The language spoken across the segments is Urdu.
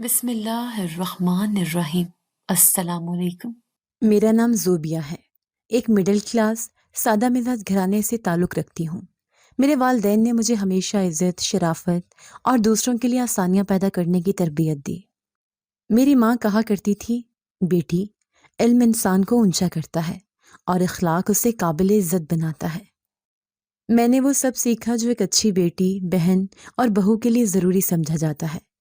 بسم اللہ الرحمن الرحیم۔ السلام علیکم۔ میرا نام زوبیہ ہے۔ ایک مڈل کلاس سادہ مزاج گھرانے سے تعلق رکھتی ہوں۔ میرے والدین نے مجھے ہمیشہ عزت، شرافت اور دوسروں کے لیے آسانیاں پیدا کرنے کی تربیت دی۔ میری ماں کہا کرتی تھی، بیٹی، علم انسان کو اونچا کرتا ہے اور اخلاق اسے قابل عزت بناتا ہے۔ میں نے وہ سب سیکھا جو ایک اچھی بیٹی، بہن اور بہو کے لیے ضروری سمجھا جاتا ہے۔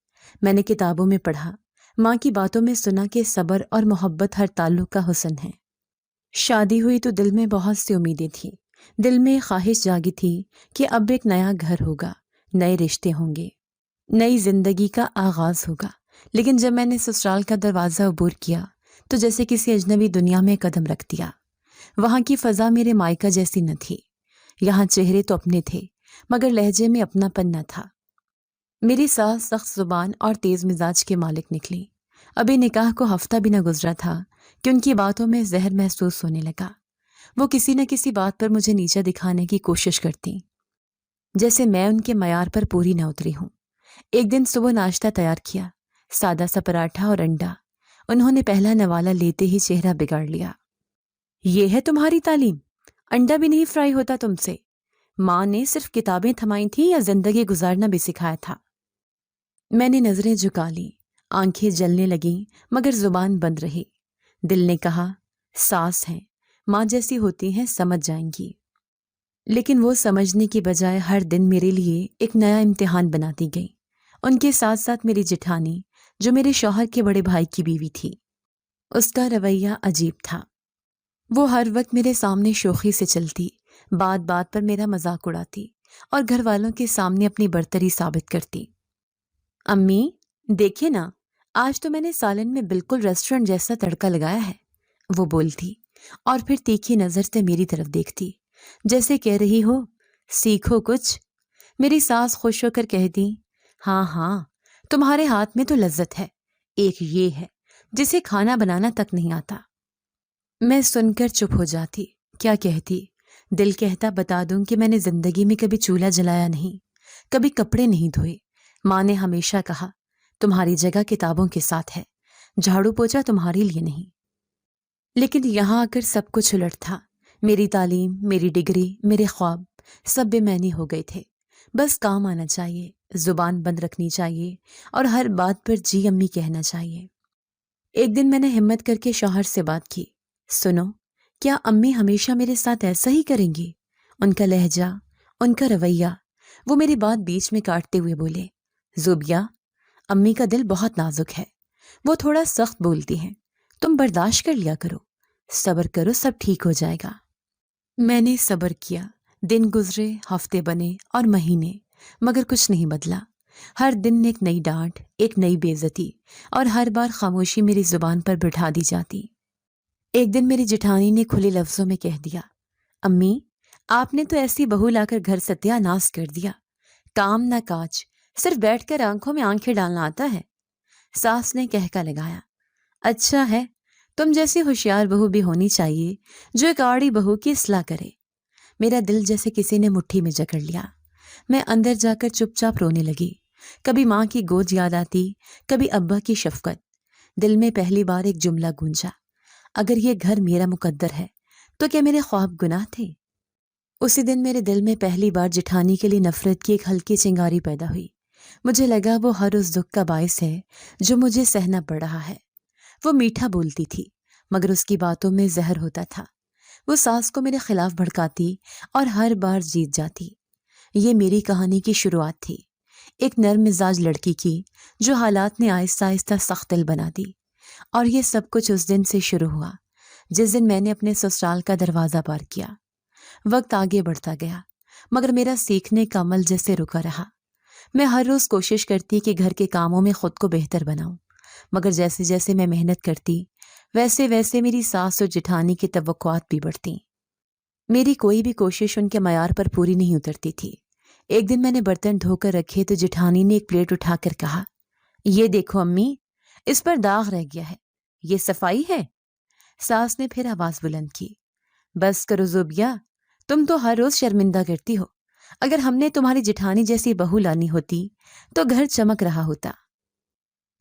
میں نے کتابوں میں پڑھا، ماں کی باتوں میں سنا کہ صبر اور محبت ہر تعلق کا حسن ہے۔ شادی ہوئی تو دل میں بہت سی امیدیں تھیں۔ دل میں خواہش جاگی تھی کہ اب ایک نیا گھر ہوگا، نئے رشتے ہوں گے، نئی زندگی کا آغاز ہوگا۔ لیکن جب میں نے سسرال کا دروازہ عبور کیا تو جیسے کسی اجنبی دنیا میں قدم رکھ دیا۔ وہاں کی فضا میرے مائکہ جیسی نہ تھی۔ یہاں چہرے تو اپنے تھے مگر لہجے میں اپنا پن نہ تھا۔ میری ساس سخت زبان اور تیز مزاج کے مالک نکلی۔ ابھی نکاح کو ہفتہ بھی نہ گزرا تھا کہ ان کی باتوں میں زہر محسوس ہونے لگا۔ وہ کسی نہ کسی بات پر مجھے نیچا دکھانے کی کوشش کرتی، جیسے میں ان کے معیار پر پوری نہ اتری ہوں۔ ایک دن صبح ناشتہ تیار کیا، سادہ سا پراٹھا اور انڈا۔ انہوں نے پہلا نوالا لیتے ہی چہرہ بگاڑ لیا۔ یہ ہے تمہاری تعلیم؟ انڈا بھی نہیں فرائی ہوتا تم سے؟ ماں نے صرف کتابیں تھمائی تھیں یا زندگی گزارنا بھی سکھایا تھا؟ میں نے نظریں جھکا لیں، آنکھیں جلنے لگیں مگر زبان بند رہی۔ دل نے کہا، ساس ہیں، ماں جیسی ہوتی ہیں، سمجھ جائیں گی۔ لیکن وہ سمجھنے کی بجائے ہر دن میرے لیے ایک نیا امتحان بناتی گئی۔ ان کے ساتھ ساتھ میری جٹھانی، جو میرے شوہر کے بڑے بھائی کی بیوی تھی، اس کا رویہ عجیب تھا۔ وہ ہر وقت میرے سامنے شوخی سے چلتی، بات بات پر میرا مذاق اڑاتی اور گھر والوں کے سامنے اپنی برتری ثابت کرتی۔ امی، دیکھے نا، آج تو میں نے سالن میں بالکل ریسٹورنٹ جیسا تڑکا لگایا ہے، وہ بولتی اور پھر تیکھی نظر سے میری طرف دیکھتی، جیسے کہہ رہی ہو، سیکھو کچھ۔ میری ساس خوش ہو کر کہتی، ہاں ہاں، تمہارے ہاتھ میں تو لذت ہے، ایک یہ ہے جسے کھانا بنانا تک نہیں آتا۔ میں سن کر چپ ہو جاتی۔ کیا کہتی؟ دل کہتا بتا دوں کہ میں نے زندگی میں کبھی چولہا جلایا نہیں، کبھی کپڑے نہیں دھوئے۔ ماں نے ہمیشہ کہا، تمہاری جگہ کتابوں کے ساتھ ہے، جھاڑو پوچھا تمہارے لیے نہیں۔ لیکن یہاں آ کر سب کچھ الٹ تھا۔ میری تعلیم، میری ڈگری، میرے خواب سب بے معنی ہو گئے تھے۔ بس کام آنا چاہیے، زبان بند رکھنی چاہیے اور ہر بات پر جی امی کہنا چاہیے۔ ایک دن میں نے ہمت کر کے شوہر سے بات کی، سنو، کیا امی ہمیشہ میرے ساتھ ایسا ہی کریں گی؟ ان کا لہجہ، ان کا رویہ۔ وہ میری بات بیچ میں کاٹتے ہوئے بولے، زوبیہ، امی کا دل بہت نازک ہے، وہ تھوڑا سخت بولتی ہیں، تم برداشت کر لیا کرو، صبر کرو، سب ٹھیک ہو جائے گا۔ میں نے صبر کیا، دن گزرے، ہفتے بنے اور مہینے، مگر کچھ نہیں بدلا۔ ہر دن ایک نئی ڈانٹ، ایک نئی بے عزتی اور ہر بار خاموشی میری زبان پر بٹھا دی جاتی۔ ایک دن میری جٹھانی نے کھلے لفظوں میں کہہ دیا، امی، آپ نے تو ایسی بہو لا کر گھر ستیہ ناس کر دیا، کام نہ کاج، صرف بیٹھ کر آنکھوں میں آنکھیں ڈالنا آتا ہے۔ ساس نے کہکا لگایا، اچھا ہے، تم جیسی ہوشیار بہو بھی ہونی چاہیے جو ایک آڑی بہو کی اصلاح کرے۔ میرا دل جیسے کسی نے مٹھی میں جکڑ لیا۔ میں اندر جا کر چپ چاپ رونے لگی۔ کبھی ماں کی گود یاد آتی، کبھی ابا کی شفقت۔ دل میں پہلی بار ایک جملہ گونجا، اگر یہ گھر میرا مقدر ہے تو کیا میرے خواب گناہ تھے؟ اسی دن میرے دل میں پہلی بار جٹھانی کے لیے نفرت کی ایک ہلکی چنگاری پیدا ہوئی۔ مجھے لگا وہ ہر اس دکھ کا باعث ہے جو مجھے سہنا پڑ رہا ہے۔ وہ میٹھا بولتی تھی مگر اس کی باتوں میں زہر ہوتا تھا۔ وہ ساس کو میرے خلاف بھڑکاتی اور ہر بار جیت جاتی۔ یہ میری کہانی کی شروعات تھی، ایک نرم مزاج لڑکی کی جو حالات نے آہستہ آہستہ سخت دل بنا دی۔ اور یہ سب کچھ اس دن سے شروع ہوا جس دن میں نے اپنے سسرال کا دروازہ پار کیا۔ وقت آگے بڑھتا گیا مگر میرا سیکھنے کا عمل جیسے رکا رہا۔ میں ہر روز کوشش کرتی کہ گھر کے کاموں میں خود کو بہتر بناؤں، مگر جیسے جیسے میں محنت کرتی ویسے ویسے میری ساس اور جٹھانی کی توقعات بھی بڑھتیں۔ میری کوئی بھی کوشش ان کے معیار پر پوری نہیں اترتی تھی۔ ایک دن میں نے برتن دھو کر رکھے تو جٹھانی نے ایک پلیٹ اٹھا کر کہا، یہ دیکھو امی، اس پر داغ رہ گیا ہے، یہ صفائی ہے؟ ساس نے پھر آواز بلند کی، بس کرو زوبیہ، تم تو ہر روز شرمندہ کرتی ہو، اگر ہم نے تمہاری جٹھانی جیسی بہو لانی ہوتی تو گھر چمک رہا ہوتا۔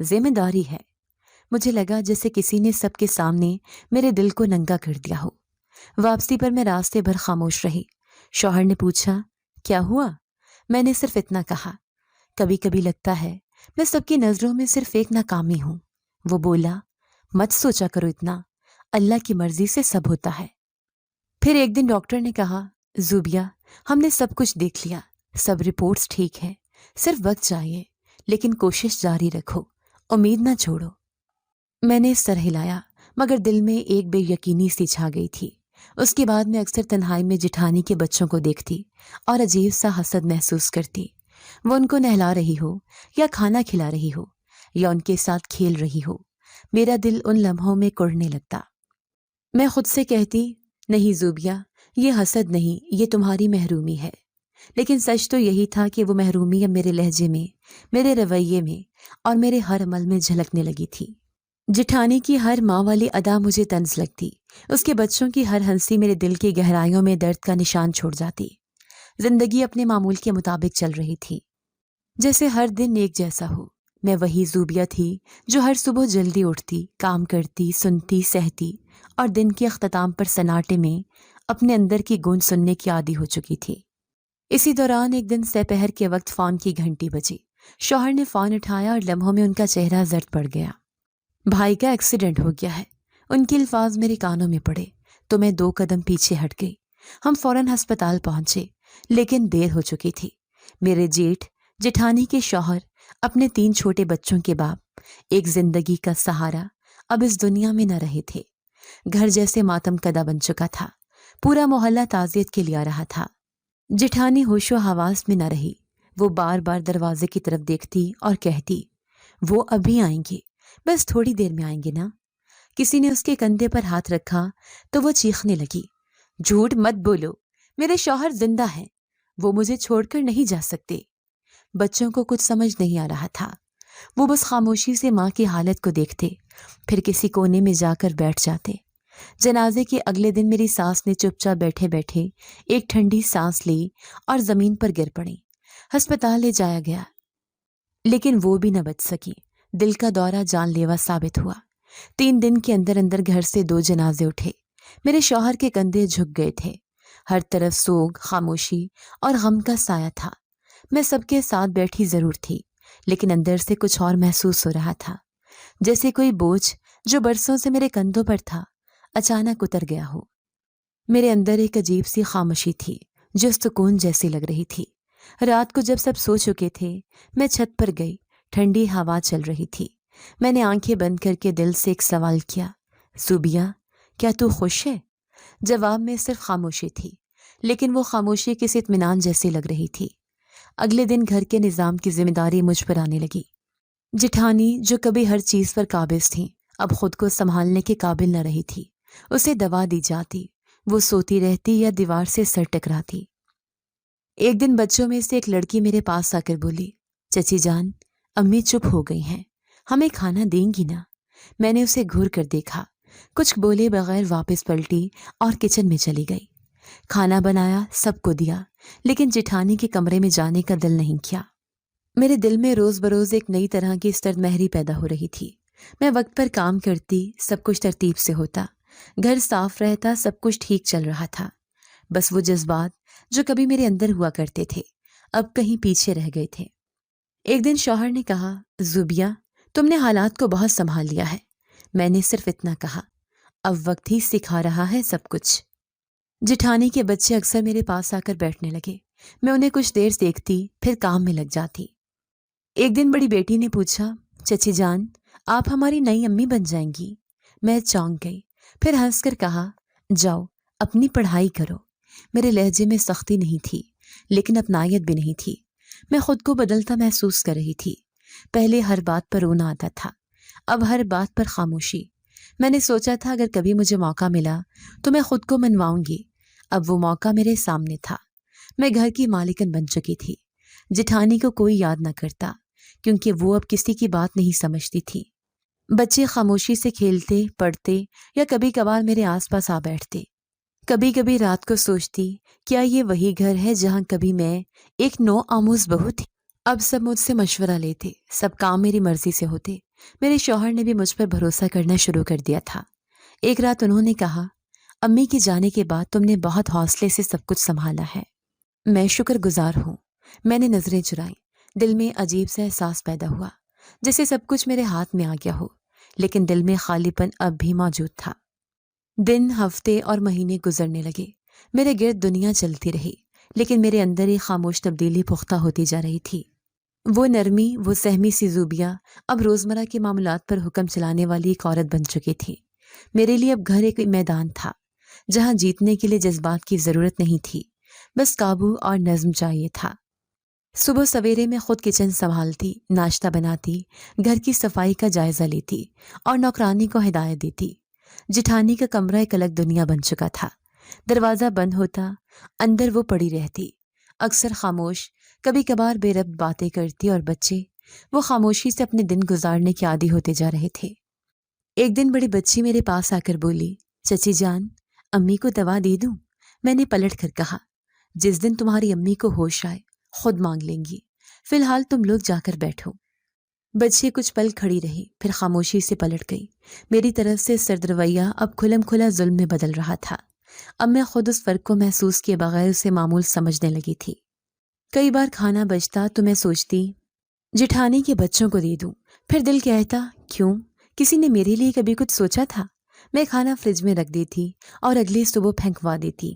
ذمہ داری ہے۔ مجھے لگا جیسے کسی نے سب کے سامنے میرے دل کو ننگا کر دیا ہو۔ واپسی پر میں راستے بھر خاموش رہی۔ شوہر نے پوچھا کیا ہوا؟ میں نے صرف اتنا کہا کبھی کبھی لگتا ہے میں سب کی نظروں میں صرف ایک ناکامی ہوں۔ وہ بولا مت سوچا کرو اتنا، اللہ کی مرضی سے سب ہوتا ہے۔ پھر ایک دن ڈاکٹر نے کہا زوبیہ ہم نے سب کچھ دیکھ لیا، سب رپورٹس ٹھیک ہے، صرف وقت چاہیے، لیکن کوشش جاری رکھو، امید نہ چھوڑو۔ میں نے سر ہلایا مگر دل میں ایک بے یقینی سی چھا گئی تھی۔ اس کے بعد میں اکثر تنہائی میں جٹھانی کے بچوں کو دیکھتی اور عجیب سا حسد محسوس کرتی۔ وہ ان کو نہلا رہی ہو یا کھانا کھلا رہی ہو یا ان کے ساتھ کھیل رہی ہو، میرا دل ان لمحوں میں کڑنے لگتا۔ میں خود سے کہتی نہیں زوبیہ، یہ حسد نہیں، یہ تمہاری محرومی ہے۔ لیکن سچ تو یہی تھا کہ وہ محرومی اب میرے لہجے میں، میرے رویے میں اور میرے ہر عمل میں جھلکنے لگی تھی۔ جٹھانی کی ہر ماں والی ادا مجھے طنز لگتی، اس کے بچوں کی ہر ہنسی میرے دل کی گہرائیوں میں درد کا نشان چھوڑ جاتی۔ زندگی اپنے معمول کے مطابق چل رہی تھی، جیسے ہر دن ایک جیسا ہو۔ میں وہی زوبیہ تھی جو ہر صبح جلدی اٹھتی، کام کرتی، سنتی، سہتی اور دن کے اختتام پر سناٹے میں اپنے اندر کی گونج سننے کی عادی ہو چکی تھی۔ اسی دوران ایک دن سپہر کے وقت فون کی گھنٹی بجی۔ شوہر نے فون اٹھایا اور لمحوں میں ان کا چہرہ زرد پڑ گیا۔ بھائی کا ایکسیڈنٹ ہو گیا ہے، ان کے الفاظ میرے کانوں میں پڑے تو میں 2 قدم پیچھے ہٹ گئی۔ ہم فوراً ہسپتال پہنچے، لیکن دیر ہو چکی تھی۔ میرے جٹھانی کے شوہر، اپنے 3 چھوٹے بچوں کے باپ، ایک زندگی کا سہارا، اب اس دنیا میں نہ رہے تھے۔ گھر جیسے ماتم کدہ بن چکا تھا، پورا محلہ تعزیت کے لیے آ رہا تھا۔ جٹھانی ہوش و حواس میں نہ رہی، وہ بار بار دروازے کی طرف دیکھتی اور کہتی وہ ابھی آئیں گے، بس تھوڑی دیر میں آئیں گے نا۔ کسی نے اس کے کندھے پر ہاتھ رکھا تو وہ چیخنے لگی جھوٹ مت بولو، میرے شوہر زندہ ہیں، وہ مجھے چھوڑ کر نہیں جا سکتے۔ بچوں کو کچھ سمجھ نہیں آ رہا تھا، وہ بس خاموشی سے ماں کی حالت کو دیکھتے، پھر کسی کونے میں جا کر بیٹھ جاتے۔ جنازے کے اگلے دن میری ساس نے چپ چاپ بیٹھے بیٹھے ایک ٹھنڈی سانس لی اور زمین پر گر پڑی۔ ہسپتال لے جایا گیا، لیکن وہ بھی نہ بچ سکی۔ دل کا دورہ جان لیوا ثابت ہوا۔ 3 دن کے اندر اندر گھر سے 2 جنازے اٹھے۔ میرے شوہر کے کندھے جھک گئے تھے، ہر طرف سوگ، خاموشی اور غم کا سایہ تھا۔ میں سب کے ساتھ بیٹھی ضرور تھی، لیکن اندر سے کچھ اور محسوس ہو رہا تھا، جیسے کوئی بوجھ جو برسوں سے میرے کندھوں پر تھا اچانک اتر گیا ہو۔ میرے اندر ایک عجیب سی خاموشی تھی جو سکون جیسی لگ رہی تھی۔ رات کو جب سب سو چکے تھے، میں چھت پر گئی، ٹھنڈی ہوا چل رہی تھی۔ میں نے آنکھیں بند کر کے دل سے ایک سوال کیا زوبیہ کیا تو خوش ہے؟ جواب میں صرف خاموشی تھی، لیکن وہ خاموشی کسی اطمینان جیسی لگ رہی تھی۔ اگلے دن گھر کے نظام کی ذمہ داری مجھ پر آنے لگی۔ جٹھانی جو کبھی ہر چیز پر قابض تھی، اب خود کو سنبھالنے کے قابل نہ رہی تھی۔ اسے دوا دی جاتی، وہ سوتی رہتی یا دیوار سے سر ٹکراتی۔ ایک دن بچوں میں سے ایک لڑکی میرے پاس آ کر بولی چچی جان، امی چپ ہو گئی ہیں، ہمیں کھانا دیں گی نا؟ میں نے اسے گھور کر دیکھا، کچھ بولے بغیر واپس پلٹی اور کچن میں چلی گئی۔ کھانا بنایا، سب کو دیا، لیکن جٹھانی کے کمرے میں جانے کا دل نہیں کیا۔ میرے دل میں روز بروز ایک نئی طرح کی سرد مہری پیدا ہو رہی تھی۔ میں وقت پر کام کرتی، سب کچھ ترتیب سے ہوتا، گھر صاف رہتا، سب کچھ ٹھیک چل رہا تھا۔ بس وہ جذبات جو کبھی میرے اندر ہوا کرتے تھے، اب کہیں پیچھے رہ گئے تھے۔ ایک دن شوہر نے کہا زوبیہ تم نے حالات کو بہت سنبھال لیا ہے۔ میں نے صرف اتنا کہا اب وقت ہی سکھا رہا ہے سب کچھ۔ جٹھانی کے بچے اکثر میرے پاس آ کر بیٹھنے لگے، میں انہیں کچھ دیر دیکھتی، پھر کام میں لگ جاتی۔ ایک دن بڑی بیٹی نے پوچھا چچی جان، آپ ہماری نئی امی بن جائیں گی؟ میں چونک گئی، پھر ہنس کر کہا جاؤ اپنی پڑھائی کرو۔ میرے لہجے میں سختی نہیں تھی، لیکن اپنائیت بھی نہیں تھی۔ میں خود کو بدلتا محسوس کر رہی تھی۔ پہلے ہر بات پر رونا آتا تھا، اب ہر بات پر خاموشی۔ میں نے سوچا تھا اگر کبھی مجھے موقع ملا تو میں خود کو منواؤں گی، اب وہ موقع میرے سامنے تھا۔ میں گھر کی مالکن بن چکی تھی۔ جٹھانی کو کوئی یاد نہ کرتا، کیونکہ وہ اب کسی کی بات نہیں سمجھتی تھی۔ بچے خاموشی سے کھیلتے، پڑھتے یا کبھی کبھار میرے آس پاس آ بیٹھتے۔ کبھی کبھی رات کو سوچتی کیا یہ وہی گھر ہے جہاں کبھی میں ایک نو آموز بہو تھی؟ اب سب مجھ سے مشورہ لیتے، سب کام میری مرضی سے ہوتے۔ میرے شوہر نے بھی مجھ پر بھروسہ کرنا شروع کر دیا تھا۔ ایک رات انہوں نے کہا، امی کے جانے کے بعد تم نے بہت حوصلے سے سب کچھ سنبھالا ہے۔ میں شکر گزار ہوں۔ میں نے نظریں چرائیں۔ دل میں عجیب سا احساس پیدا ہوا، جیسے سب کچھ میرے ہاتھ میں آ گیا ہو، لیکن دل میں خالی پن اب بھی موجود تھا۔ دن، ہفتے اور مہینے گزرنے لگے۔ میرے گرد دنیا چلتی رہی، لیکن میرے اندر ایک خاموش تبدیلی پختہ ہوتی جا رہی تھی۔ وہ نرمی، وہ سہمی سی زوبیہ اب روزمرہ کے معاملات پر حکم چلانے والی ایک عورت بن چکی تھی۔ میرے لیے اب گھر ایک میدان تھا جہاں جیتنے کے لیے جذبات کی ضرورت نہیں تھی، بس قابو اور نظم چاہیے تھا۔ صبح سویرے میں خود کچن سنبھالتی، ناشتہ بناتی، گھر کی صفائی کا جائزہ لیتی اور نوکرانی کو ہدایت دیتی۔ جٹھانی کا کمرہ ایک الگ دنیا بن چکا تھا۔ دروازہ بند ہوتا، اندر وہ پڑی رہتی، اکثر خاموش، کبھی کبھار بے ربط باتیں کرتی، اور بچے وہ خاموشی سے اپنے دن گزارنے کے عادی ہوتے جا رہے تھے۔ ایک دن بڑی بچی میرے پاس آ کر بولی، چچی جان، امی کو دوا دے دوں؟ میں نے پلٹ کر کہا، جس دن تمہاری امی کو ہوش آئے خود مانگ لیں گی، فی الحال تم لوگ جا کر بیٹھو۔ بچی کچھ پل کھڑی رہی، پھر خاموشی سے پلٹ گئی۔ میری طرف سے سرد رویہ اب کھلم کھلا ظلم میں بدل رہا تھا۔ اب میں خود اس فرق کو محسوس کیے بغیر اسے معمول سمجھنے لگی تھی۔ کئی بار کھانا بچتا تو میں سوچتی جٹھانی کے بچوں کو دے دوں، پھر دل کہتا کیوں، کسی نے میرے لیے کبھی کچھ سوچا تھا؟ میں کھانا فریج میں رکھ دیتی اور اگلی صبح پھینکوا دیتی۔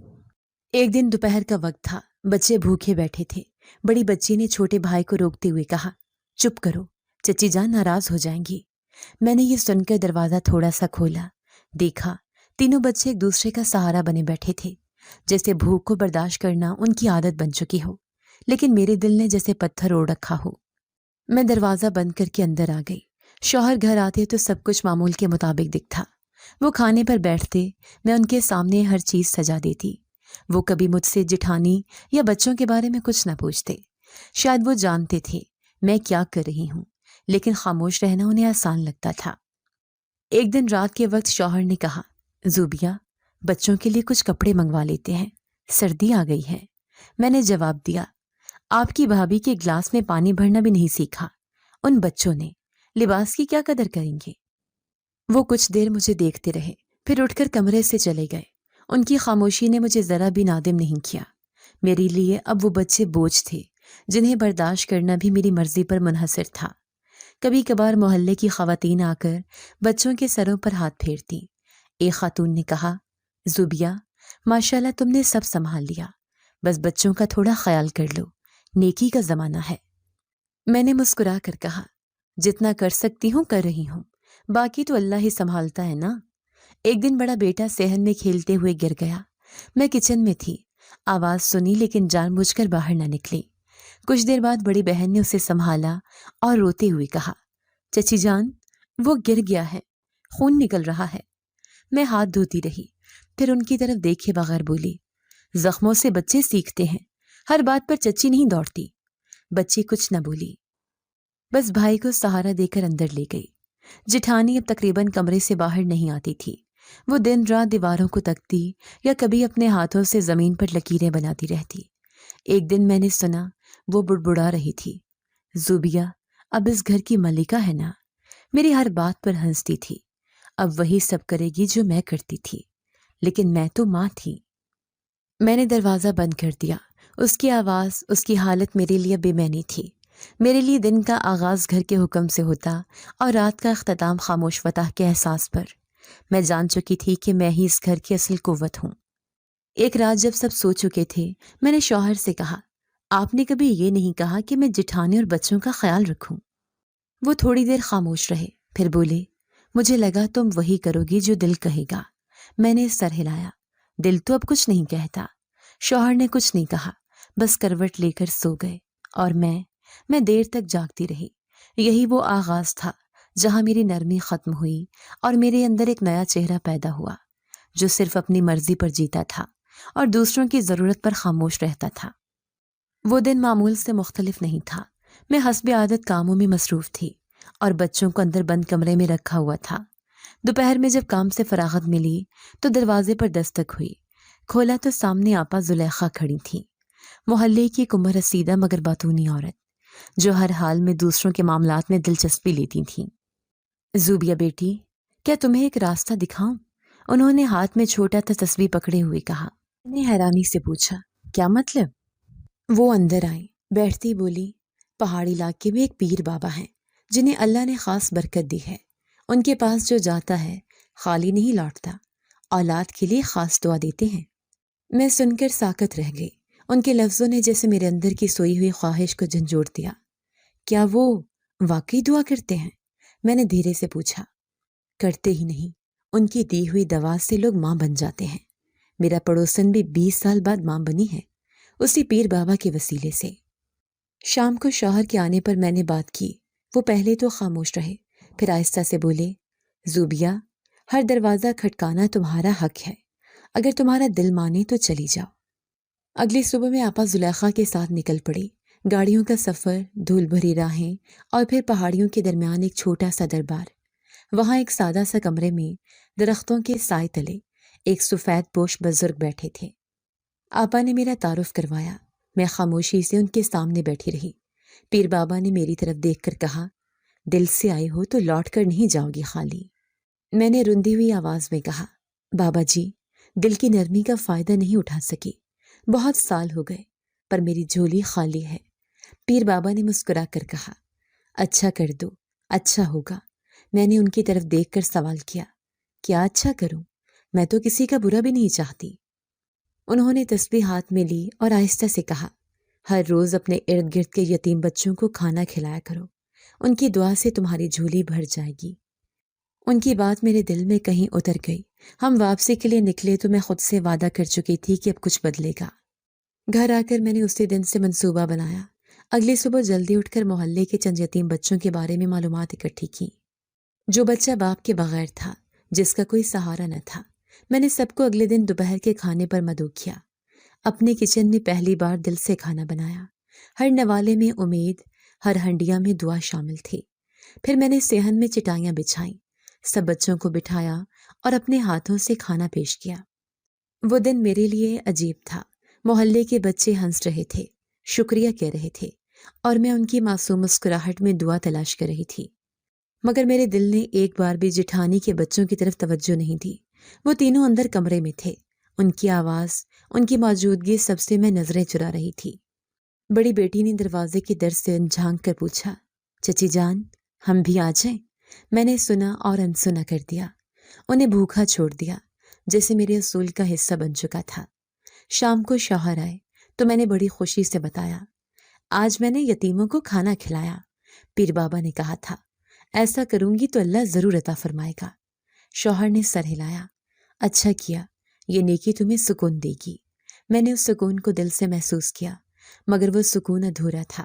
ایک دن دوپہر کا وقت تھا، بچے بھوکے بیٹھے تھے۔ بڑی بچی نے چھوٹے بھائی کو روکتے ہوئے کہا، چپ کرو، چچی جان ناراض ہو جائیں گی۔ میں نے یہ سن کر دروازہ تھوڑا سا کھولا، دیکھا تینوں بچے ایک دوسرے کا سہارا بنے بیٹھے تھے، جیسے بھوک کو برداشت کرنا ان کی عادت بن چکی ہو، لیکن میرے دل نے جیسے پتھر اوڑھ رکھا ہو۔ میں دروازہ بند کر کے اندر آ گئی۔ شوہر گھر آتے تو سب کچھ معمول کے مطابق دکھتا۔ وہ کھانے پر بیٹھتے، میں ان کے سامنے ہر چیز سجا دیتی۔ وہ کبھی مجھ سے جٹھانی یا بچوں کے بارے میں کچھ نہ پوچھتے۔ شاید وہ جانتے تھے میں کیا کر رہی ہوں، لیکن خاموش رہنا انہیں آسان لگتا تھا۔ ایک دن رات کے وقت شوہر نے کہا، زوبیہ، بچوں کے لیے کچھ کپڑے منگوا لیتے ہیں، سردی آ گئی ہے۔ میں نے جواب دیا، آپ کی بھابھی کے گلاس میں پانی بھرنا بھی نہیں سیکھا، ان بچوں نے لباس کی کیا قدر کریں گے؟ وہ کچھ دیر مجھے دیکھتے رہے، پھر اٹھ کر کمرے سے چلے گئے۔ ان کی خاموشی نے مجھے ذرا بھی نادم نہیں کیا۔ میرے لیے اب وہ بچے بوجھ تھے جنہیں برداشت کرنا بھی میری مرضی پر منحصر تھا۔ کبھی کبھار محلے کی خواتین آ کر بچوں کے سروں پر ہاتھ پھیرتی۔ ایک خاتون نے کہا، زوبیہ، ماشاءاللہ تم نے سب سنبھال لیا، بس بچوں کا تھوڑا خیال کر لو، نیکی کا زمانہ ہے۔ میں نے مسکرا کر کہا، جتنا کر سکتی ہوں کر رہی ہوں، باقی تو اللہ ہی سنبھالتا ہے نا۔ ایک دن بڑا بیٹا صحن میں کھیلتے ہوئے گر گیا۔ میں کچن میں تھی، آواز سنی لیکن جان بوجھ کر باہر نہ نکلی۔ کچھ دیر بعد بڑی بہن نے اسے سنبھالا اور روتے ہوئے کہا، چچی جان، وہ گر گیا ہے، خون نکل رہا ہے۔ میں ہاتھ دھوتی رہی، پھر ان کی طرف دیکھے بغیر بولی، زخموں سے بچے سیکھتے ہیں، ہر بات پر چچی نہیں دوڑتی۔ بچی کچھ نہ بولی، بس بھائی کو سہارا دے کر اندر لے گئی۔ جٹھانی اب تقریباً کمرے سے باہر نہیں آتی تھی۔ وہ دن رات دیواروں کو تکتی یا کبھی اپنے ہاتھوں سے زمین پر لکیریں بناتی رہتی۔ ایک دن میں نے سنا وہ بڑبڑا رہی تھی، زوبیہ، اب اس گھر کی ملکہ ہے نا۔ میری ہر بات پر ہنستی تھی۔ اب وہی سب کرے گی جو میں کرتی تھی، لیکن میں تو ماں تھی۔ میں نے دروازہ بند کر دیا۔ اس کی آواز، اس کی حالت میرے لیے بے معنی تھی۔ میرے لیے دن کا آغاز گھر کے حکم سے ہوتا اور رات کا اختتام خاموش فتح کے احساس پر۔ میں جان چکی تھی کہ میں ہی اس گھر کی اصل قوت ہوں۔ ایک رات جب سب سو چکے تھے، میں نے شوہر سے کہا، آپ نے کبھی یہ نہیں کہا کہ میں جٹھانی اور بچوں کا خیال رکھوں۔ وہ تھوڑی دیر خاموش رہے، پھر بولے، مجھے لگا تم وہی کرو گی جو دل کہے گا۔ میں نے سر ہلایا، دل تو اب کچھ نہیں کہتا۔ شوہر نے کچھ نہیں کہا، بس کروٹ لے کر سو گئے، اور میں دیر تک جاگتی رہی۔ یہی وہ آغاز تھا جہاں میری نرمی ختم ہوئی اور میرے اندر ایک نیا چہرہ پیدا ہوا، جو صرف اپنی مرضی پر جیتا تھا اور دوسروں کی ضرورت پر خاموش رہتا تھا۔ وہ دن معمول سے مختلف نہیں تھا۔ میں حسب عادت کاموں میں مصروف تھی اور بچوں کو اندر بند کمرے میں رکھا ہوا تھا۔ دوپہر میں جب کام سے فراغت ملی تو دروازے پر دستک ہوئی۔ کھولا تو سامنے آپا زلیخا کھڑی تھی، محلے کی کمر رسیدہ مگر باتونی عورت۔ جو ہر حال میں دوسروں کے معاملات میں دلچسپی لیتی تھیں۔ زوبیہ بیٹی، کیا تمہیں ایک راستہ دکھاؤں؟ انہوں نے ہاتھ میں چھوٹا سا تسبیح پکڑے ہوئے کہا۔ میں نے حیرانی سے پوچھا، کیا مطلب؟ وہ اندر آئی، بیٹھتی بولی، پہاڑی علاقے میں ایک پیر بابا ہیں جنہیں اللہ نے خاص برکت دی ہے۔ ان کے پاس جو جاتا ہے خالی نہیں لوٹتا، اولاد کے لیے خاص دعا دیتے ہیں۔ میں سن کر ساکت رہ گئی۔ ان کے لفظوں نے جیسے میرے اندر کی سوئی ہوئی خواہش کو جھنجھوڑ دیا۔ کیا وہ واقعی دعا کرتے ہیں؟ میں نے دھیرے سے پوچھا۔ کرتے ہی نہیں، ان کی دی ہوئی دوا سے لوگ ماں بن جاتے ہیں۔ میرا پڑوسن بھی 20 سال بعد ماں بنی ہے، اسی پیر بابا کے وسیلے سے۔ شام کو شوہر کے آنے پر میں نے بات کی۔ وہ پہلے تو خاموش رہے، پھر آہستہ سے بولے، زوبیہ، ہر دروازہ کھٹکانا تمہارا حق ہے، اگر تمہارا دل مانے تو چلی جاؤ۔ اگلی صبح میں آپا زلیخا کے ساتھ نکل پڑی۔ گاڑیوں کا سفر، دھول بھری راہیں، اور پھر پہاڑیوں کے درمیان ایک چھوٹا سا دربار۔ وہاں ایک سادہ سا کمرے میں درختوں کے سائے تلے ایک سفید پوش بزرگ بیٹھے تھے۔ آپا نے میرا تعارف کروایا۔ میں خاموشی سے ان کے سامنے بیٹھی رہی۔ پیر بابا نے میری طرف دیکھ کر کہا، دل سے آئے ہو تو لوٹ کر نہیں جاؤ گی خالی۔ میں نے رندی ہوئی آواز میں کہا، بابا جی، دل کی نرمی کا فائدہ نہیں اٹھا سکی، بہت سال ہو گئے، پر میری جھولی خالی ہے۔ پیر بابا نے مسکرا کر کہا، اچھا کر دو، اچھا ہوگا۔ میں نے ان کی طرف دیکھ کر سوال کیا، کیا اچھا کروں؟ میں تو کسی کا برا بھی نہیں چاہتی۔ انہوں نے تسبیح ہاتھ میں لی اور آہستہ سے کہا، ہر روز اپنے ارد گرد کے یتیم بچوں کو کھانا کھلایا کرو، ان کی دعا سے تمہاری جھولی بھر جائے گی۔ ان کی بات میرے دل میں کہیں اتر گئی۔ ہم واپسی کے لیے نکلے تو میں خود سے وعدہ کر چکی تھی کہ اب کچھ بدلے گا۔ گھر آ کر میں نے اسی دن سے منصوبہ بنایا۔ اگلی صبح جلدی اٹھ کر محلے کے چند یتیم بچوں کے بارے میں معلومات اکٹھی کی۔ جو بچہ باپ کے بغیر تھا، جس کا کوئی سہارا نہ تھا، میں نے سب کو اگلے دن دوپہر کے کھانے پر مدعو کیا۔ اپنے کچن میں پہلی بار دل سے کھانا بنایا۔ ہر نوالے میں امید، ہر ہنڈیا میں دعا شامل تھی۔ پھر میں نے صحن میں چٹائیاں بچھائیں، سب بچوں کو بٹھایا اور اپنے ہاتھوں سے کھانا پیش کیا۔ وہ دن میرے لیے عجیب تھا۔ محلے کے بچے ہنس رہے تھے، شکریہ کہہ رہے تھے، اور میں ان کی معصوم مسکراہٹ میں دعا تلاش کر رہی تھی۔ مگر میرے دل نے ایک بار بھی جٹھانی کے بچوں کی طرف توجہ نہیں دی۔ وہ تینوں اندر کمرے میں تھے۔ ان کی آواز، ان کی موجودگی سب سے میں نظریں چرا رہی تھی۔ بڑی بیٹی نے دروازے کی در سے جھانک کر پوچھا، چچی جان، ہم بھی آ جائیں؟ میں نے سنا اور انسنا کر دیا۔ انہیں بھوکا چھوڑ دیا، جیسے میرے اصول کا حصہ بن چکا تھا۔ شام کو شوہر آئے تو میں نے بڑی خوشی سے بتایا، آج میں نے یتیموں کو کھانا کھلایا۔ پیر بابا نے کہا تھا، ایسا کروں گی تو اللہ ضرور عطا فرمائے گا۔ شوہر نے سر ہلایا، اچھا کیا، یہ نیکی تمہیں سکون دے گی۔ میں نے اس سکون کو دل سے محسوس کیا، مگر وہ سکون ادھورا تھا۔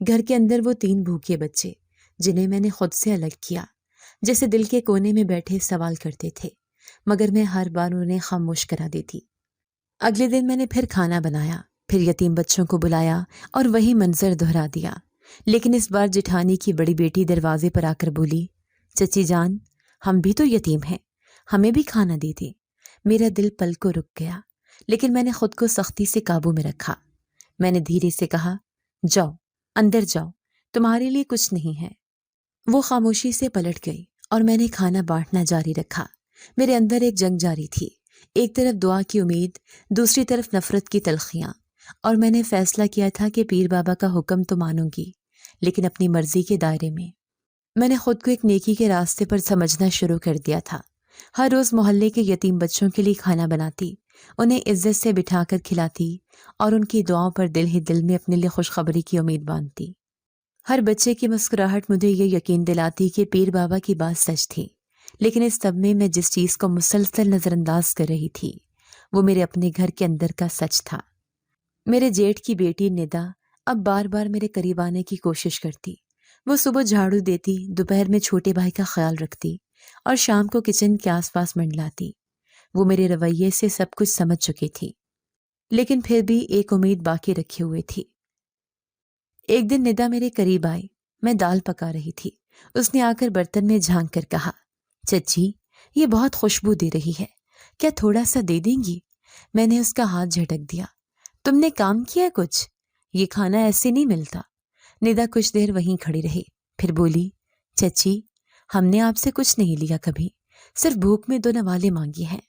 گھر کے اندر وہ 3 بھوکے بچے، جنہیں میں نے خود سے الگ کیا، جیسے دل کے کونے میں بیٹھے سوال کرتے تھے، مگر میں ہر بار انہیں خاموش کرا دیتی۔ اگلے دن میں نے پھر کھانا بنایا، پھر یتیم بچوں کو بلایا اور وہی منظر دہرا دیا۔ لیکن اس بار جٹھانی کی بڑی بیٹی دروازے پر آ کر بولی، چچی جان، ہم بھی تو یتیم ہیں، ہمیں بھی کھانا دے دے۔ میرا دل پل کو رک گیا، لیکن میں نے خود کو سختی سے قابو میں رکھا۔ میں نے دھیرے سے کہا، جاؤ، اندر جاؤ، تمہارے لیے کچھ نہیں ہے۔ وہ خاموشی سے پلٹ گئی اور میں نے کھانا بانٹنا جاری رکھا۔ میرے اندر ایک جنگ جاری تھی، ایک طرف دعا کی امید، دوسری طرف نفرت کی تلخیاں، اور میں نے فیصلہ کیا تھا کہ پیر بابا کا حکم تو مانوں گی، لیکن اپنی مرضی کے دائرے میں۔ میں نے خود کو ایک نیکی کے راستے پر سمجھنا شروع کر دیا تھا۔ ہر روز محلے کے یتیم بچوں کے لیے کھانا بناتی، انہیں عزت سے بٹھا کر کھلاتی اور ان کی دعاؤں پر دل ہی دل میں اپنے لیے خوشخبری کی امید باندھتی۔ ہر بچے کی مسکراہٹ مجھے یہ یقین دلاتی کہ پیر بابا کی بات سچ تھی، لیکن اس سب میں جس چیز کو مسلسل نظر انداز کر رہی تھی، وہ میرے اپنے گھر کے اندر کا سچ تھا۔ میرے جیٹھ کی بیٹی ندا اب بار بار میرے قریب آنے کی کوشش کرتی۔ وہ صبح جھاڑو دیتی، دوپہر میں چھوٹے بھائی کا خیال رکھتی اور شام کو کچن کے آس پاس منڈلاتی۔ وہ میرے رویے سے سب کچھ سمجھ چکی تھی، لیکن پھر بھی ایک امید باقی رکھے ہوئے تھی۔ ایک دن ندا میرے قریب آئی، میں دال پکا رہی تھی۔ اس نے آ کر برتن میں جھانک کر کہا، چچی، یہ بہت خوشبو دے رہی ہے، کیا تھوڑا سا دے دیں گی؟ میں نے اس کا ہاتھ جھٹک دیا، تم نے کام کیا کچھ؟ یہ کھانا ایسے نہیں ملتا۔ ندا کچھ دیر وہیں کھڑی رہی، پھر بولی، چچی ہم نے آپ سے کچھ نہیں لیا کبھی، صرف بھوک میں 2 نوالے مانگی ہیں،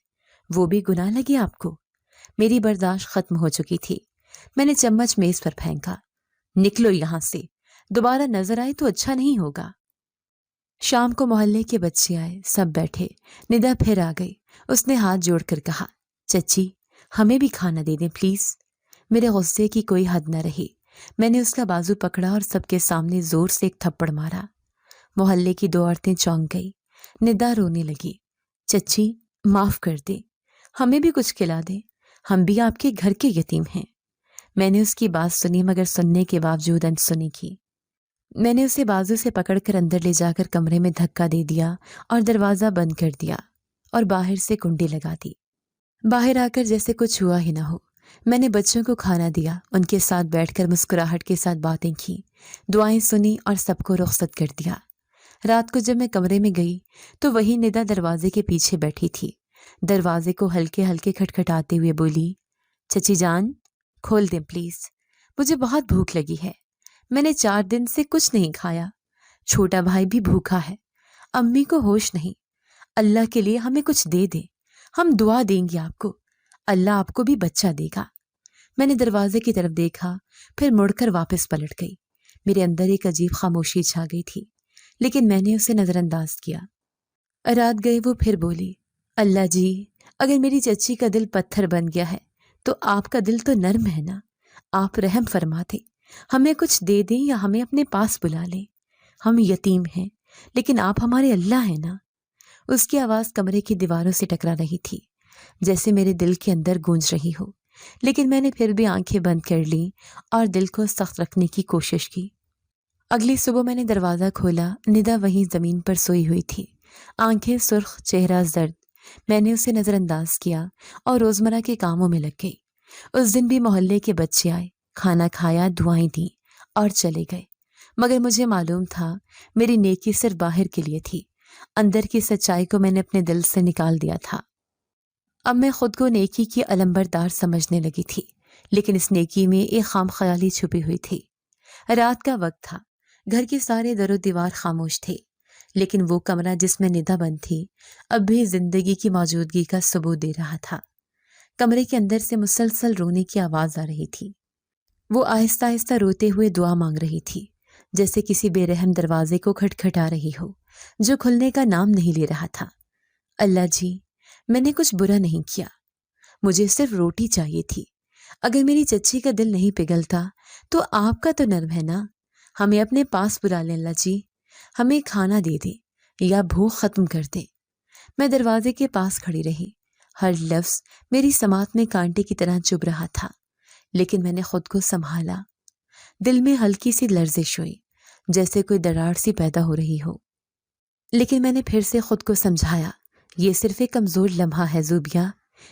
وہ بھی گناہ لگے آپ کو؟ میری برداشت ختم ہو چکی تھی، میں نے چمچ میز پر پھینکا۔ نکلو یہاں سے، دوبارہ نظر آئے تو اچھا نہیں ہوگا۔ شام کو محلے کے بچے آئے، سب بیٹھے، ندا پھر آ گئی، اس نے ہاتھ جوڑ کر کہا، چچی ہمیں بھی کھانا دے دیں پلیز۔ میرے غصے کی کوئی حد نہ رہی، میں نے اس کا بازو پکڑا اور سب کے سامنے زور سے ایک تھپڑ مارا۔ محلے کی 2 عورتیں چونک گئی، ندا رونے لگی، چچی معاف کر دیں، ہمیں بھی کچھ کھلا دیں، ہم بھی آپ کے گھر کے یتیم ہیں۔ میں نے اس کی بات سنی مگر سننے کے باوجود انسنی کی۔ میں نے اسے بازو سے پکڑ کر اندر لے جا کر کمرے میں دھکا دے دیا اور دروازہ بند کر دیا اور باہر سے کنڈی لگا دی۔ باہر آ کر جیسے کچھ ہوا ہی نہ ہو، میں نے بچوں کو کھانا دیا، ان کے ساتھ بیٹھ کر مسکراہٹ کے ساتھ باتیں کی، دعائیں سنی اور سب کو رخصت کر دیا۔ رات کو جب میں کمرے میں گئی تو وہی ندا دروازے کے پیچھے بیٹھی تھی، دروازے کو ہلکے ہلکے کھٹکھٹاتے ہوئے بولی، چچی جان کھول دیں پلیز، مجھے بہت بھوک لگی ہے، میں نے 4 دن سے کچھ نہیں کھایا، چھوٹا بھائی بھی بھوکا ہے، امی کو ہوش نہیں، اللہ کے لیے ہمیں کچھ دے دیں، ہم دعا دیں گے آپ کو، اللہ آپ کو بھی بچہ دے گا۔ میں نے دروازے کی طرف دیکھا، پھر مڑ کر واپس پلٹ گئی۔ میرے اندر ایک عجیب خاموشی چھا گئی تھی، لیکن میں نے اسے نظر انداز کیا۔ رات گئے وہ پھر بولی، اللہ جی اگر میری چچی کا دل پتھر بن گیا ہے تو آپ کا دل تو نرم ہے نا، آپ رحم فرما دیں، ہمیں کچھ دے دیں یا ہمیں اپنے پاس بلا لیں، ہم یتیم ہیں لیکن آپ ہمارے اللہ ہیں نا۔ اس کی آواز کمرے کی دیواروں سے ٹکرا رہی تھی، جیسے میرے دل کے اندر گونج رہی ہو، لیکن میں نے پھر بھی آنکھیں بند کر لیں اور دل کو سخت رکھنے کی کوشش کی۔ اگلی صبح میں نے دروازہ کھولا، ندا وہیں زمین پر سوئی ہوئی تھی، آنکھیں سرخ، چہرہ زرد۔ میں نے اسے نظر انداز کیا اور روزمرہ کے کاموں میں لگ گئی۔ اس دن بھی محلے کے بچے آئے، کھانا کھایا، دعائیں دیں اور چلے گئے، مگر مجھے معلوم تھا میری نیکی صرف باہر کے لیے تھی، اندر کی سچائی کو میں نے اپنے دل سے نکال دیا تھا۔ اب میں خود کو نیکی کی علمبردار سمجھنے لگی تھی، لیکن اس نیکی میں ایک خام خیالی چھپی ہوئی تھی۔ رات کا وقت تھا، گھر کے سارے در و دیوار خاموش تھے، لیکن وہ کمرہ جس میں ندا بند تھی اب بھی زندگی کی موجودگی کا ثبوت دے رہا تھا۔ کمرے کے اندر سے مسلسل رونے کی آواز آ رہی تھی، وہ آہستہ آہستہ روتے ہوئے دعا مانگ رہی تھی، جیسے کسی بے رحم دروازے کو کھٹکھٹا رہی ہو جو کھلنے کا نام نہیں لے رہا تھا۔ اللہ جی میں نے کچھ برا نہیں کیا، مجھے صرف روٹی چاہیے تھی، اگر میری چچی کا دل نہیں پگھلتا تو آپ کا تو نرم ہے نا، ہمیں اپنے پاس بلا لیں اللہ جی، ہمیں کھانا دے دیں یا بھوک ختم کر دیں۔ میں دروازے کے پاس کھڑی رہی، ہر لفظ میری سماعت میں کانٹے کی طرح چبھ رہا تھا، لیکن میں نے خود کو سنبھالا۔ دل میں ہلکی سی لرزش ہوئی، جیسے کوئی دراڑ سی پیدا ہو رہی ہو، لیکن میں نے پھر سے خود کو سمجھایا، یہ صرف ایک کمزور لمحہ ہے زوبیہ،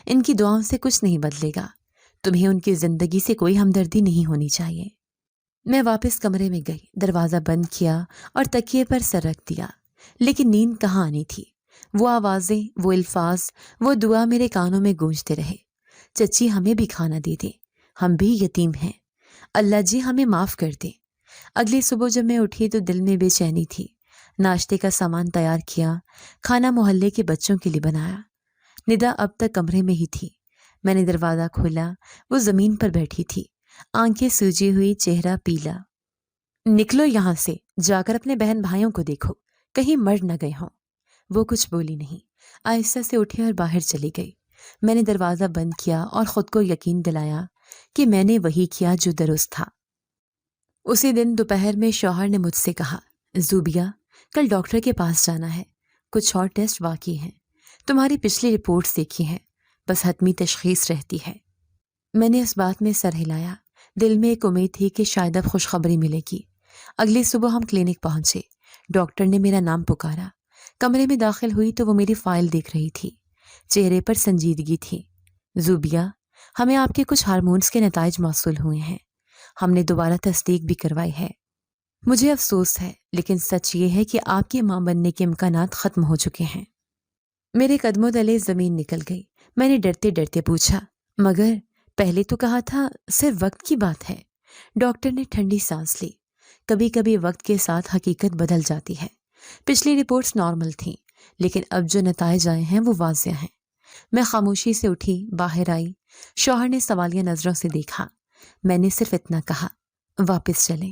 ان کی دعاؤں سے کچھ نہیں بدلے گا، تمہیں ان کی زندگی سے کوئی ہمدردی نہیں ہونی چاہیے۔ میں واپس کمرے میں گئی، دروازہ بند کیا اور تکیے پر سر رکھ دیا، لیکن نیند کہاں آنی تھی؟ وہ آوازیں، وہ الفاظ، وہ دعا میرے کانوں میں گونجتے رہے، چچی ہمیں بھی کھانا دے دے، ہم بھی یتیم ہیں، اللہ جی ہمیں معاف کر دے۔ اگلی صبح جب میں اٹھی تو دل میں بے چینی تھی، ناشتے کا سامان تیار کیا، کھانا محلے کے بچوں کے لیے بنایا۔ ندا اب تک کمرے میں ہی تھی، میں نے دروازہ کھولا، وہ زمین پر بیٹھی تھی، آنکھیں سوجی ہوئی، چہرہ پیلا۔ نکلو یہاں سے، جا کر اپنے بہن بھائیوں کو دیکھو، کہیں مر نہ گئے ہوں۔ وہ کچھ بولی نہیں، آہستہ سے اٹھی اور باہر چلی گئی۔ میں نے دروازہ بند کیا اور خود کو یقین دلایا کہ میں نے وہی کیا جو درست تھا۔ اسی دن دوپہر میں شوہر نے مجھ سے کہا، زوبیہ کل ڈاکٹر کے پاس جانا ہے، کچھ اور ٹیسٹ باقی ہیں، تمہاری پچھلی رپورٹس دیکھی ہیں، بس حتمی تشخیص رہتی ہے۔ میں نے اس بات میں سر ہلایا، دل میں ایک امید تھی کہ شاید اب خوشخبری ملے گی۔ اگلی صبح ہم کلینک پہنچے، ڈاکٹر نے میرا نام پکارا، کمرے میں داخل ہوئی تو وہ میری فائل دیکھ رہی تھی، چہرے پر سنجیدگی تھی۔ زوبیہ ہمیں آپ کے کچھ ہارمونز کے نتائج موصول ہوئے ہیں، ہم نے دوبارہ تصدیق بھی کروائی ہے۔ مجھے افسوس ہے لیکن سچ یہ ہے کہ آپ کی ماں بننے کے امکانات ختم ہو چکے ہیں۔ میرے قدموں تلے زمین نکل گئی، میں نے ڈرتے ڈرتے پوچھا، مگر پہلے تو کہا تھا صرف وقت کی بات ہے۔ ڈاکٹر نے ٹھنڈی سانس لی، کبھی کبھی وقت کے ساتھ حقیقت بدل جاتی ہے۔ پچھلی رپورٹس نارمل تھیں، لیکن اب جو نتائج آئے ہیں وہ واضح ہیں۔ میں خاموشی سے اٹھی، باہر آئی۔ شوہر نے سوالیہ نظروں سے دیکھا۔ میں نے صرف اتنا کہا، واپس چلیں۔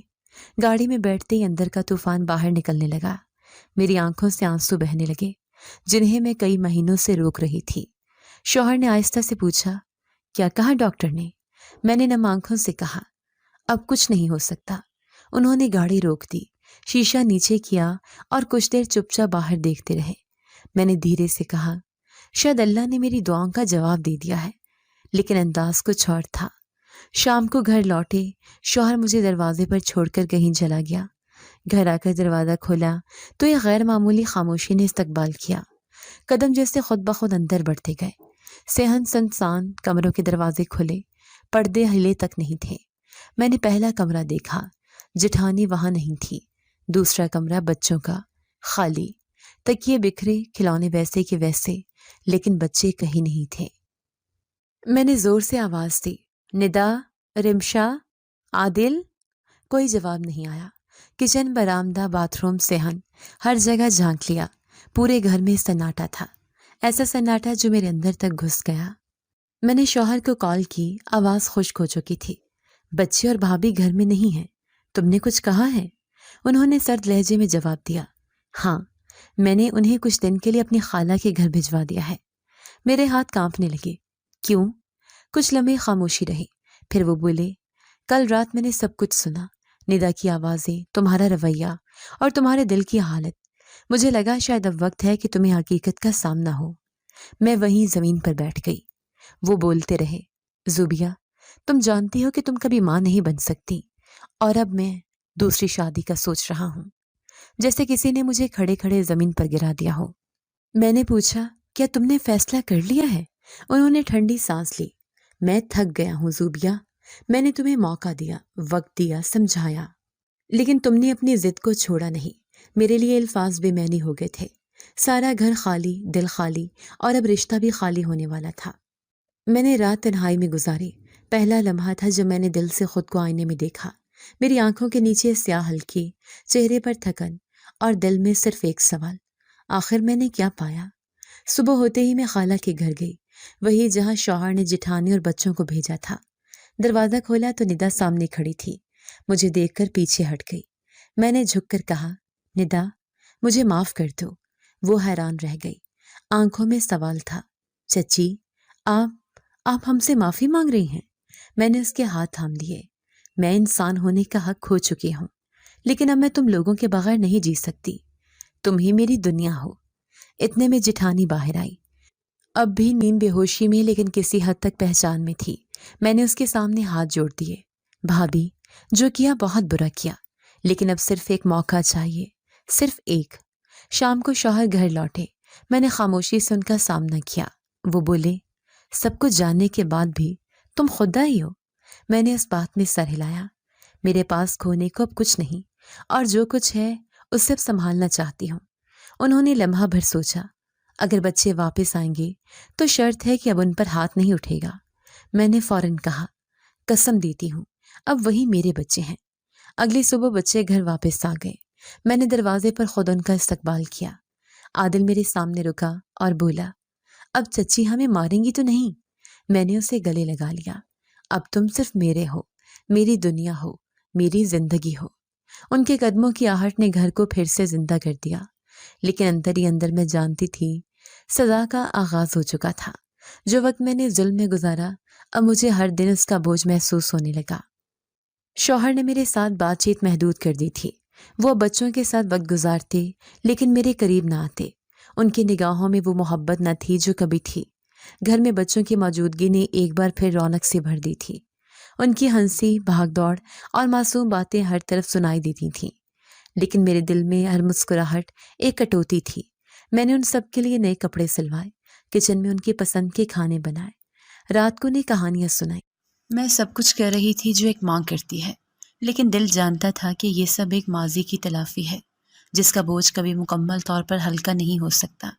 گاڑی میں بیٹھتے ہی اندر کا طوفان باہر نکلنے لگا۔ میری آنکھوں سے آنسو بہنے لگے، جنہیں میں کئی مہینوں سے روک رہی تھی۔ شوہر نے آہستہ سے پوچھا، کیا کہا ڈاکٹر نے؟ میں نے نم آنکھوں سے کہا، اب کچھ نہیں ہو سکتا۔ انہوں نے گاڑی روک دی، شیشہ نیچے کیا اور کچھ دیر چپ چاپ باہر دیکھتے رہے۔ میں نے دھیرے سے کہا، شاید اللہ نے میری دعاؤں کا جواب دے دیا ہے، لیکن انداز کچھ اور تھا۔ شام کو گھر لوٹے، شوہر مجھے دروازے پر چھوڑ کر کہیں چلا گیا۔ گھر آ کر دروازہ کھولا تو ایک غیر معمولی خاموشی نے استقبال کیا۔ قدم جیسے خود بخود اندر بڑھتے گئے۔ صحن سنسان، کمروں کے دروازے کھلے، پردے ہلے تک نہیں تھے۔ میں نے پہلا کمرہ دیکھا، جٹھانی وہاں نہیں تھی۔ دوسرا کمرہ بچوں کا، خالی، تکیے بکھرے، کھلونے ویسے کے ویسے، لیکن بچے کہیں نہیں تھے۔ میں نے زور سے آواز دی، ندا، رمشا، عادل۔ کوئی جواب نہیں آیا۔ کچن، برآمدہ، باتھ روم، صحن، ہر جگہ جھانک لیا۔ پورے گھر میں سناٹا تھا، ایسا سناٹا جو میرے اندر تک گھس گیا۔ میں نے شوہر کو کال کی، آواز خشک ہو چکی تھی۔ بچے اور بھابھی گھر میں نہیں ہیں، تم نے کچھ کہا ہے؟ انہوں نے سرد لہجے میں جواب دیا، ہاں، میں نے انہیں کچھ دن کے لیے اپنی خالہ کے گھر بھجوا دیا ہے۔ میرے ہاتھ کانپنے لگے۔ کیوں؟ کچھ لمحے خاموشی رہی، پھر وہ بولے، کل رات میں نے سب کچھ سنا، ندا کی آوازیں، تمہارا رویہ اور تمہارے دل کی حالت۔ مجھے لگا شاید اب وقت ہے کہ تمہیں حقیقت کا سامنا ہو۔ میں وہیں زمین پر بیٹھ گئی۔ وہ بولتے رہے، زوبیہ، تم جانتی ہو کہ تم کبھی ماں نہیں بن سکتی، اور اب میں دوسری شادی کا سوچ رہا ہوں۔ جیسے کسی نے مجھے کھڑے کھڑے زمین پر گرا دیا ہو۔ میں نے پوچھا، کیا تم نے فیصلہ کر لیا ہے؟ انہوں نے ٹھنڈی سانس لی۔ میں تھک گیا ہوں زوبیہ، میں نے تمہیں موقع دیا، وقت دیا، سمجھایا، لیکن تم نے اپنی ضد کو چھوڑا نہیں۔ میرے لیے الفاظ بے معنی ہو گئے تھے۔ سارا گھر خالی، دل خالی، اور اب رشتہ بھی خالی ہونے والا تھا۔ میں نے رات تنہائی میں گزاری۔ پہلا لمحہ تھا جب میں نے دل سے خود کو آئینے میں دیکھا۔ میری آنکھوں کے نیچے سیاہ ہلکی، چہرے پر تھکن، اور دل میں صرف ایک سوال، آخر میں نے کیا پایا؟ صبح ہوتے ہی میں خالہ کے گھر گئی، وہی جہاں شوہر نے جٹھانی اور بچوں کو بھیجا تھا۔ دروازہ کھولا تو ندا سامنے کھڑی تھی۔ مجھے دیکھ کر پیچھے ہٹ گئی۔ میں نے جھک کر کہا، ندا، مجھے معاف کر دو۔ وہ حیران رہ گئی، آنکھوں میں سوال تھا۔ چچی، آپ ہم سے معافی مانگ رہی ہیں؟ میں نے اس کے ہاتھ تھام لیے۔ میں انسان ہونے کا حق کھو چکی ہوں، لیکن اب میں تم لوگوں کے بغیر نہیں جی سکتی۔ تم ہی میری دنیا ہو۔ اتنے میں جٹھانی باہر آئی، اب بھی نیم بے ہوشی میں، لیکن کسی حد تک پہچان میں تھی۔ میں نے اس کے سامنے ہاتھ جوڑ دیے۔ بھابھی، جو کیا بہت برا کیا، لیکن اب صرف ایک موقع چاہیے، صرف ایک۔ شام کو شوہر گھر لوٹے۔ میں نے خاموشی سے ان کا سامنا کیا۔ وہ بولے، سب کچھ جاننے کے بعد بھی تم خدا ہی ہو۔ میں نے اس بات میں سر ہلایا۔ میرے پاس کھونے کو اب کچھ نہیں، اور جو کچھ ہے اسے اب سنبھالنا چاہتی ہوں۔ انہوں نے لمحہ بھر سوچا، اگر بچے واپس آئیں گے تو شرط ہے کہ اب ان پر ہاتھ نہیں اٹھے گا۔ میں نے فوراً کہا، قسم دیتی ہوں اب وہی میرے بچے ہیں۔ اگلی صبح بچے گھر واپس آ گئے۔ میں نے دروازے پر خود ان کا استقبال کیا۔ عادل میرے سامنے رکا اور بولا، اب چچی ہمیں ماریں گی تو نہیں؟ میں نے اسے گلے لگا لیا۔ اب تم صرف میرے ہو، میری دنیا ہو، میری زندگی ہو۔ ان کے قدموں کی آہٹ نے گھر کو پھر سے زندہ کر دیا، لیکن اندر ہی اندر میں جانتی تھی سزا کا آغاز ہو چکا تھا۔ جو وقت میں نے ظلم میں گزارا، اب مجھے ہر دن اس کا بوجھ محسوس ہونے لگا۔ شوہر نے میرے ساتھ بات چیت محدود کر دی تھی۔ وہ بچوں کے ساتھ وقت گزارتے، لیکن میرے قریب نہ آتے۔ ان کی نگاہوں میں وہ محبت نہ تھی جو کبھی تھی۔ گھر میں بچوں کی موجودگی نے ایک بار پھر رونق سے بھر دی تھی۔ ان کی ہنسی، بھاگ دوڑ اور معصوم باتیں ہر طرف سنائی دیتی تھیں، لیکن میرے دل میں ہر مسکراہٹ ایک کٹوتی تھی۔ میں نے ان سب کے لیے نئے کپڑے سلوائے، کچن میں ان کی پسند کے کھانے بنائے، رات کو نئی کہانیاں سنائی۔ میں سب کچھ کر رہی تھی جو ایک ماں کرتی ہے، لیکن دل جانتا تھا کہ یہ سب ایک ماضی کی تلافی ہے جس کا بوجھ کبھی مکمل طور پر ہلکا نہیں ہو سکتا۔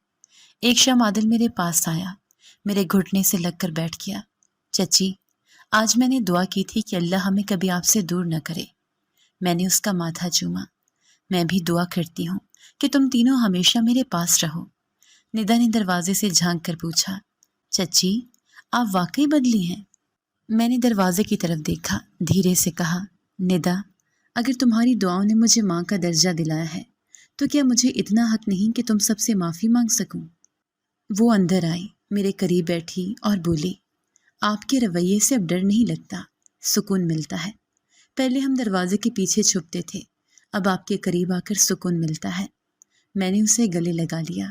ایک شام عادل میرے پاس آیا، میرے گھٹنے سے لگ کر بیٹھ گیا۔ چچی، آج میں نے دعا کی تھی کہ اللہ ہمیں کبھی آپ سے دور نہ کرے۔ میں نے اس کا ماتھا چوما۔ میں بھی دعا کرتی ہوں کہ تم تینوں ہمیشہ میرے پاس رہو۔ ندا نے دروازے سے جھانک کر پوچھا، چچی آپ واقعی بدلی ہیں؟ میں نے دروازے کی طرف دیکھا، دھیرے سے کہا، ندا اگر تمہاری دعاؤں نے مجھے ماں کا درجہ دلایا ہے تو کیا مجھے اتنا حق نہیں کہ تم سب سے معافی مانگ سکوں؟ وہ اندر آئی، میرے قریب بیٹھی اور بولی، آپ کے رویے سے اب ڈر نہیں لگتا، سکون ملتا ہے۔ پہلے ہم دروازے کے پیچھے چھپتے تھے، اب آپ کے قریب آ کر سکون ملتا ہے۔ میں نے اسے گلے لگا لیا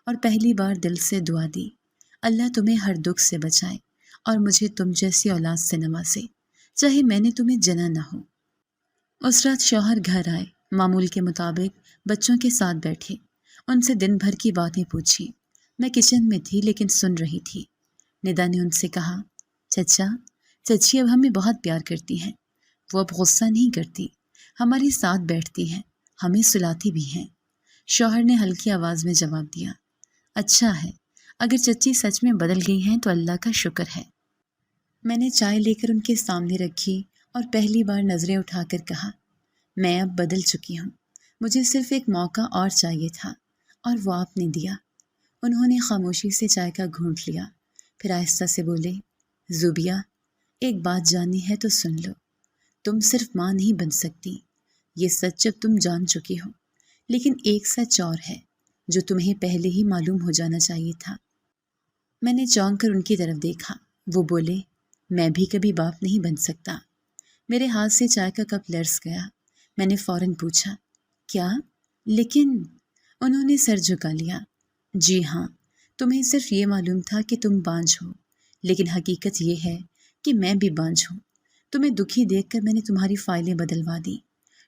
اور پہلی بار دل سے دعا دی، اللہ تمہیں ہر دکھ سے بچائے اور مجھے تم جیسی اولاد سے نوازے، چاہے میں نے تمہیں جنا نہ ہو۔ اس رات شوہر گھر آئے، معمول کے مطابق بچوں کے ساتھ بیٹھے، ان سے دن بھر کی باتیں پوچھی۔ میں کچن میں تھی لیکن سن رہی تھی۔ ندا نے ان سے کہا، چچا چچی اب ہمیں بہت پیار کرتی ہیں، وہ اب غصہ نہیں کرتی، ہمارے ساتھ بیٹھتی ہیں، ہمیں سلاتی بھی ہیں۔ شوہر نے ہلکی آواز میں جواب دیا، اچھا ہے، اگر چچی سچ میں بدل گئی ہیں تو اللہ کا شکر ہے۔ میں نے چائے لے کر ان کے سامنے رکھی اور پہلی بار نظریں اٹھا کر کہا، میں اب بدل چکی ہوں، مجھے صرف ایک موقع اور چاہیے تھا اور وہ آپ نے دیا۔ انہوں نے خاموشی سے چائے کا گھونٹ لیا، پھر آہستہ سے بولے، زوبیہ ایک بات جاننی ہے تو سن لو، تم صرف ماں نہیں بن سکتی، یہ سچ جب تم جان چکی ہو، لیکن ایک سچ اور ہے جو تمہیں پہلے ہی معلوم ہو جانا چاہیے تھا۔ میں نے چونک کر ان کی طرف دیکھا، وہ بولے، میں بھی کبھی باپ نہیں بن سکتا۔ میرے ہاتھ سے چائے کا کپ لرز گیا، میں نے فوراً پوچھا، کیا؟ لیکن انہوں نے سر جھکا لیا، جی ہاں، تمہیں صرف یہ معلوم تھا کہ تم بانجھ ہو، لیکن حقیقت یہ ہے کہ میں بھی بانجھ ہوں۔ تمہیں دکھی دیکھ کر میں نے تمہاری فائلیں بدلوا دی،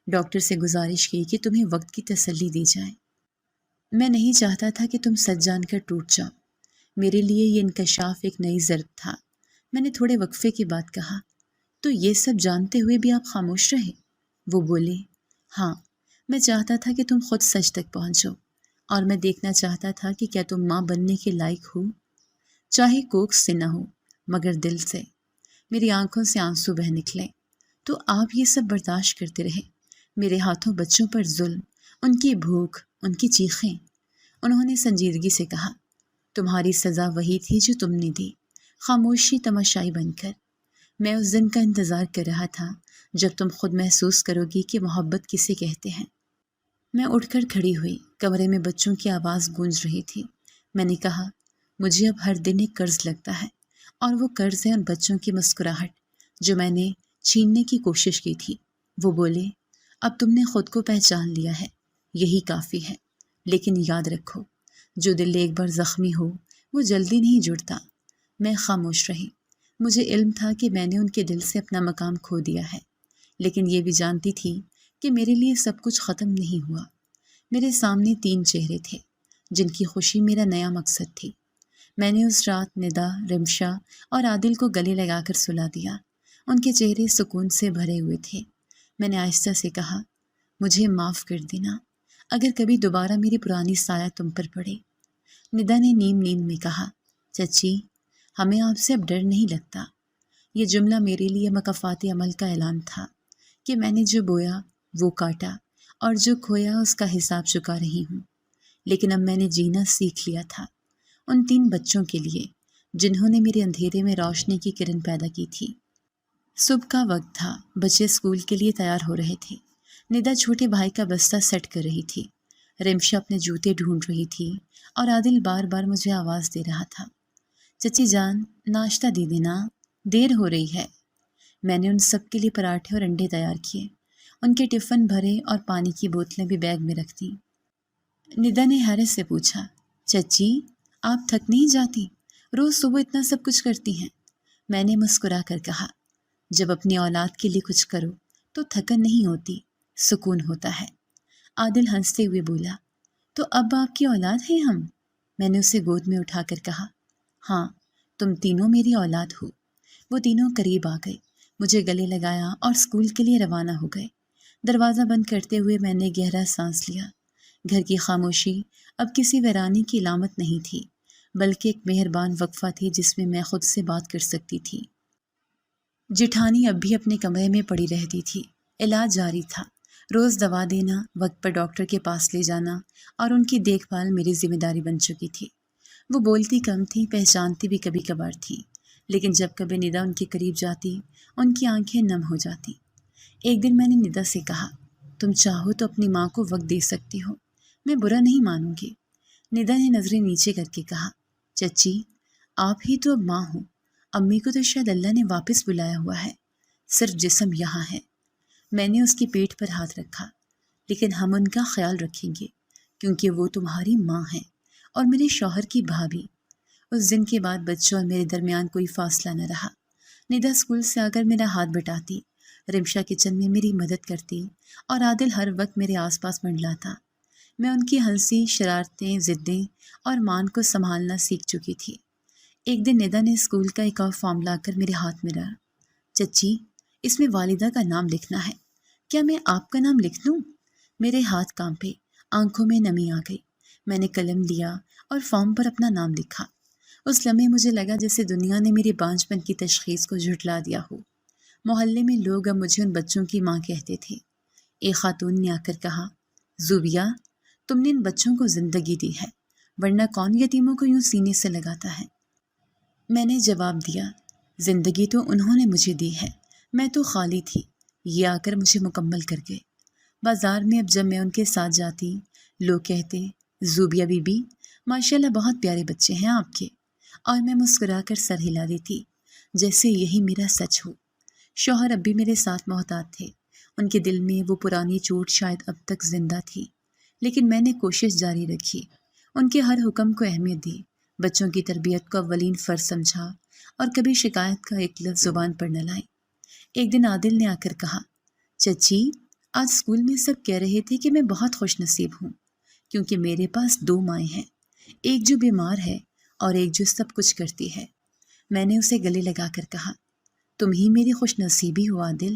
ڈاکٹر سے گزارش کی کہ تمہیں وقت کی تسلی دی جائے۔ میں نہیں چاہتا تھا کہ تم سچ جان کر ٹوٹ جاؤ۔ میرے لیے یہ انکشاف ایک نئی ضرب تھا۔ میں نے تھوڑے وقفے کے بعد کہا، تو یہ سب جانتے ہوئے بھی آپ خاموش رہے؟ وہ بولے، ہاں، میں چاہتا تھا کہ تم خود سچ تک پہنچو، اور میں دیکھنا چاہتا تھا کہ کیا تم ماں بننے کے لائق ہو، چاہے کوکھ سے نہ ہو مگر دل سے۔ میری آنکھوں سے آنسو بہہ نکلے۔ تو آپ یہ سب برداشت کرتے رہے، میرے ہاتھوں بچوں پر ظلم، ان کی بھوک، ان کی چیخیں۔ انہوں نے سنجیدگی سے کہا، تمہاری سزا وہی تھی جو تم نے دی، خاموشی تماشائی بن کر۔ میں اس دن کا انتظار کر رہا تھا جب تم خود محسوس کرو گی کہ محبت کسے کہتے ہیں۔ میں اٹھ کر کھڑی ہوئی، کمرے میں بچوں کی آواز گونج رہی تھی۔ میں نے کہا، مجھے اب ہر دن ایک قرض لگتا ہے، اور وہ قرض ہے ان بچوں کی مسکراہٹ جو میں نے چھیننے کی کوشش کی تھی۔ وہ بولے، اب تم نے خود کو پہچان لیا ہے، یہی کافی ہے، لیکن یاد رکھو، جو دل ایک بار زخمی ہو وہ جلدی نہیں جڑتا۔ میں خاموش رہی۔ مجھے علم تھا کہ میں نے ان کے دل سے اپنا مقام کھو دیا ہے، لیکن یہ بھی جانتی تھی کہ میرے لیے سب کچھ ختم نہیں ہوا۔ میرے سامنے 3 چہرے تھے جن کی خوشی میرا نیا مقصد تھی۔ میں نے اس رات ندا، رمشا اور عادل کو گلے لگا کر سلا دیا۔ ان کے چہرے سکون سے بھرے ہوئے تھے۔ میں نے آہستہ سے کہا، مجھے معاف کر دینا اگر کبھی دوبارہ میری پرانی سایہ تم پر پڑے۔ ندا نے نیم نیند میں کہا، چچی ہمیں آپ سے اب ڈر نہیں لگتا۔ یہ جملہ میرے لیے مکافات عمل کا اعلان تھا کہ میں نے جو بویا وہ کاٹا، اور جو کھویا اس کا حساب چکا رہی ہوں۔ لیکن اب میں نے جینا سیکھ لیا تھا، ان 3 بچوں کے لیے جنہوں نے میرے اندھیرے میں روشنی کی کرن پیدا کی تھی۔ صبح کا وقت تھا، بچے اسکول کے لیے تیار ہو رہے تھے۔ ندا چھوٹے بھائی کا بستہ سیٹ کر رہی تھی، رمشا اپنے جوتے ڈھونڈ رہی تھی، اور عادل بار بار مجھے آواز دے رہا تھا، چچی جان ناشتہ دے دینا، دیر ہو رہی ہے۔ میں نے ان سب کے لیے پراٹھے اور انڈے تیار کیے، ان کے ٹفن بھرے اور پانی کی بوتلیں بھی بیگ میں رکھ دیں۔ ندا نے حیرت سے پوچھا، چچی آپ تھک نہیں جاتی؟ روز صبح اتنا سب کچھ کرتی ہیں۔ میں نے مسکرا کر کہا، جب اپنی اولاد کے لیے کچھ کرو تو تھکن نہیں ہوتی، سکون ہوتا ہے۔ عادل ہنستے ہوئے بولا، تو اب آپ کی اولاد ہیں ہم؟ میں نے اسے گود میں اٹھا کر کہا، ہاں، تم تینوں میری اولاد ہو۔ وہ تینوں قریب آ گئے، مجھے گلے لگایا اور اسکول کے لیے روانہ ہو گئے۔ دروازہ بند کرتے ہوئے میں نے گہرا سانس لیا۔ گھر کی خاموشی اب کسی ویرانی کی علامت نہیں تھی، بلکہ ایک مہربان وقفہ تھی جس میں خود سے بات کر سکتی تھی۔ جٹھانی اب بھی اپنے کمرے میں پڑی رہتی تھی، علاج جاری تھا۔ روز دوا دینا، وقت پر ڈاکٹر کے پاس لے جانا اور ان کی دیکھ بھال میری ذمہ داری بن چکی تھی۔ وہ بولتی کم تھی، پہچانتی بھی کبھی کبھار تھی، لیکن جب کبھی ندا ان کے قریب جاتی ان کی آنکھیں نم ہو جاتی۔ ایک دن میں نے ندا سے کہا، تم چاہو تو اپنی ماں کو وقت دے سکتی ہو، میں برا نہیں مانوں گی۔ ندا نے نظریں نیچے کر کے کہا، چچی آپ ہی تو اب ماں ہو، امی کو تو شاید اللہ نے واپس بلایا ہوا ہے، صرف جسم یہاں ہے۔ میں نے اس کی پیٹھ پر ہاتھ رکھا، لیکن ہم ان کا خیال رکھیں گے کیونکہ وہ تمہاری ماں ہے اور میرے شوہر کی بھابھی۔ اس دن کے بعد بچوں اور میرے درمیان کوئی فاصلہ نہ رہا۔ ندا اسکول سے آ کر میرا ہاتھ بٹاتی، رمشا کچن میں میری مدد کرتی اور عادل ہر وقت میرے آس پاس منڈلاتا۔ میں ان کی ہنسی، شرارتیں، ضدیں اور مان کو سنبھالنا سیکھ چکی تھی۔ ایک دن ندا نے اسکول کا ایک اور فارم لا کر میرے ہاتھ میں ڈالا۔ چچی اس میں والدہ کا نام لکھنا ہے، کیا میں آپ کا نام لکھ دوں؟ میرے ہاتھ کانپے، آنکھوں میں نمی آ گئی۔ میں نے قلم لیا اور فارم پر اپنا نام لکھا۔ اس لمحے مجھے لگا جیسے دنیا نے میری بانجھپن کی تشخیص کو جھٹلا دیا ہو۔ محلے میں لوگ اب مجھے ان بچوں کی ماں کہتے تھے۔ ایک خاتون نے آ کر کہا، زوبیہ تم نے ان بچوں کو زندگی دی ہے، ورنہ کون یتیموں کو یوں سینے سے لگاتا ہے؟ میں نے جواب دیا، زندگی تو انہوں نے مجھے دی ہے، میں تو خالی تھی، یہ آ کر مجھے مکمل کر گئے۔ بازار میں اب جب میں ان کے ساتھ جاتی، لوگ کہتے، زوبیہ بی بی ماشاءاللہ بہت پیارے بچے ہیں آپ کے، اور میں مسکرا کر سر ہلا دیتی جیسے یہی میرا سچ ہو۔ شوہر اب بھی میرے ساتھ محتاط تھے، ان کے دل میں وہ پرانی چوٹ شاید اب تک زندہ تھی، لیکن میں نے کوشش جاری رکھی، ان کے ہر حکم کو اہمیت دی، بچوں کی تربیت کو اولین فرض سمجھا اور کبھی شکایت کا ایک لفظ زبان پر نہ لائی۔ ایک دن عادل نے آ کر کہا، چچی آج اسکول میں سب کہہ رہے تھے کہ میں بہت خوش نصیب ہوں کیونکہ میرے پاس 2 مائیں ہیں، ایک جو بیمار ہے اور ایک جو سب کچھ کرتی ہے۔ میں نے اسے گلے لگا کر کہا، تم ہی میری خوش نصیبی ہو عادل۔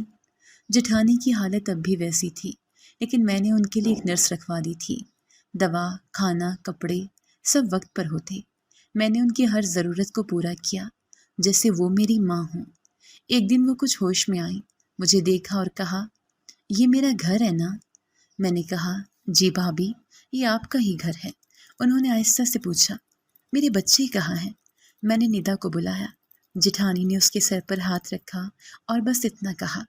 جٹھانی کی حالت اب بھی ویسی تھی، لیکن میں نے ان کے لیے ایک نرس رکھوا دی تھی، دوا، کھانا، کپڑے سب وقت پر ہوتے۔ میں نے ان کی ہر ضرورت کو پورا کیا جیسے وہ میری ماں ہوں۔ ایک دن وہ کچھ ہوش میں آئی، مجھے دیکھا اور کہا، یہ میرا گھر ہے نا؟ میں نے کہا، جی بھابھی یہ آپ کا ہی گھر ہے۔ انہوں نے آہستہ سے پوچھا، میرے بچے کہاں ہیں؟ میں نے ندا کو بلایا، جٹھانی نے اس کے سر پر ہاتھ رکھا اور بس اتنا کہا،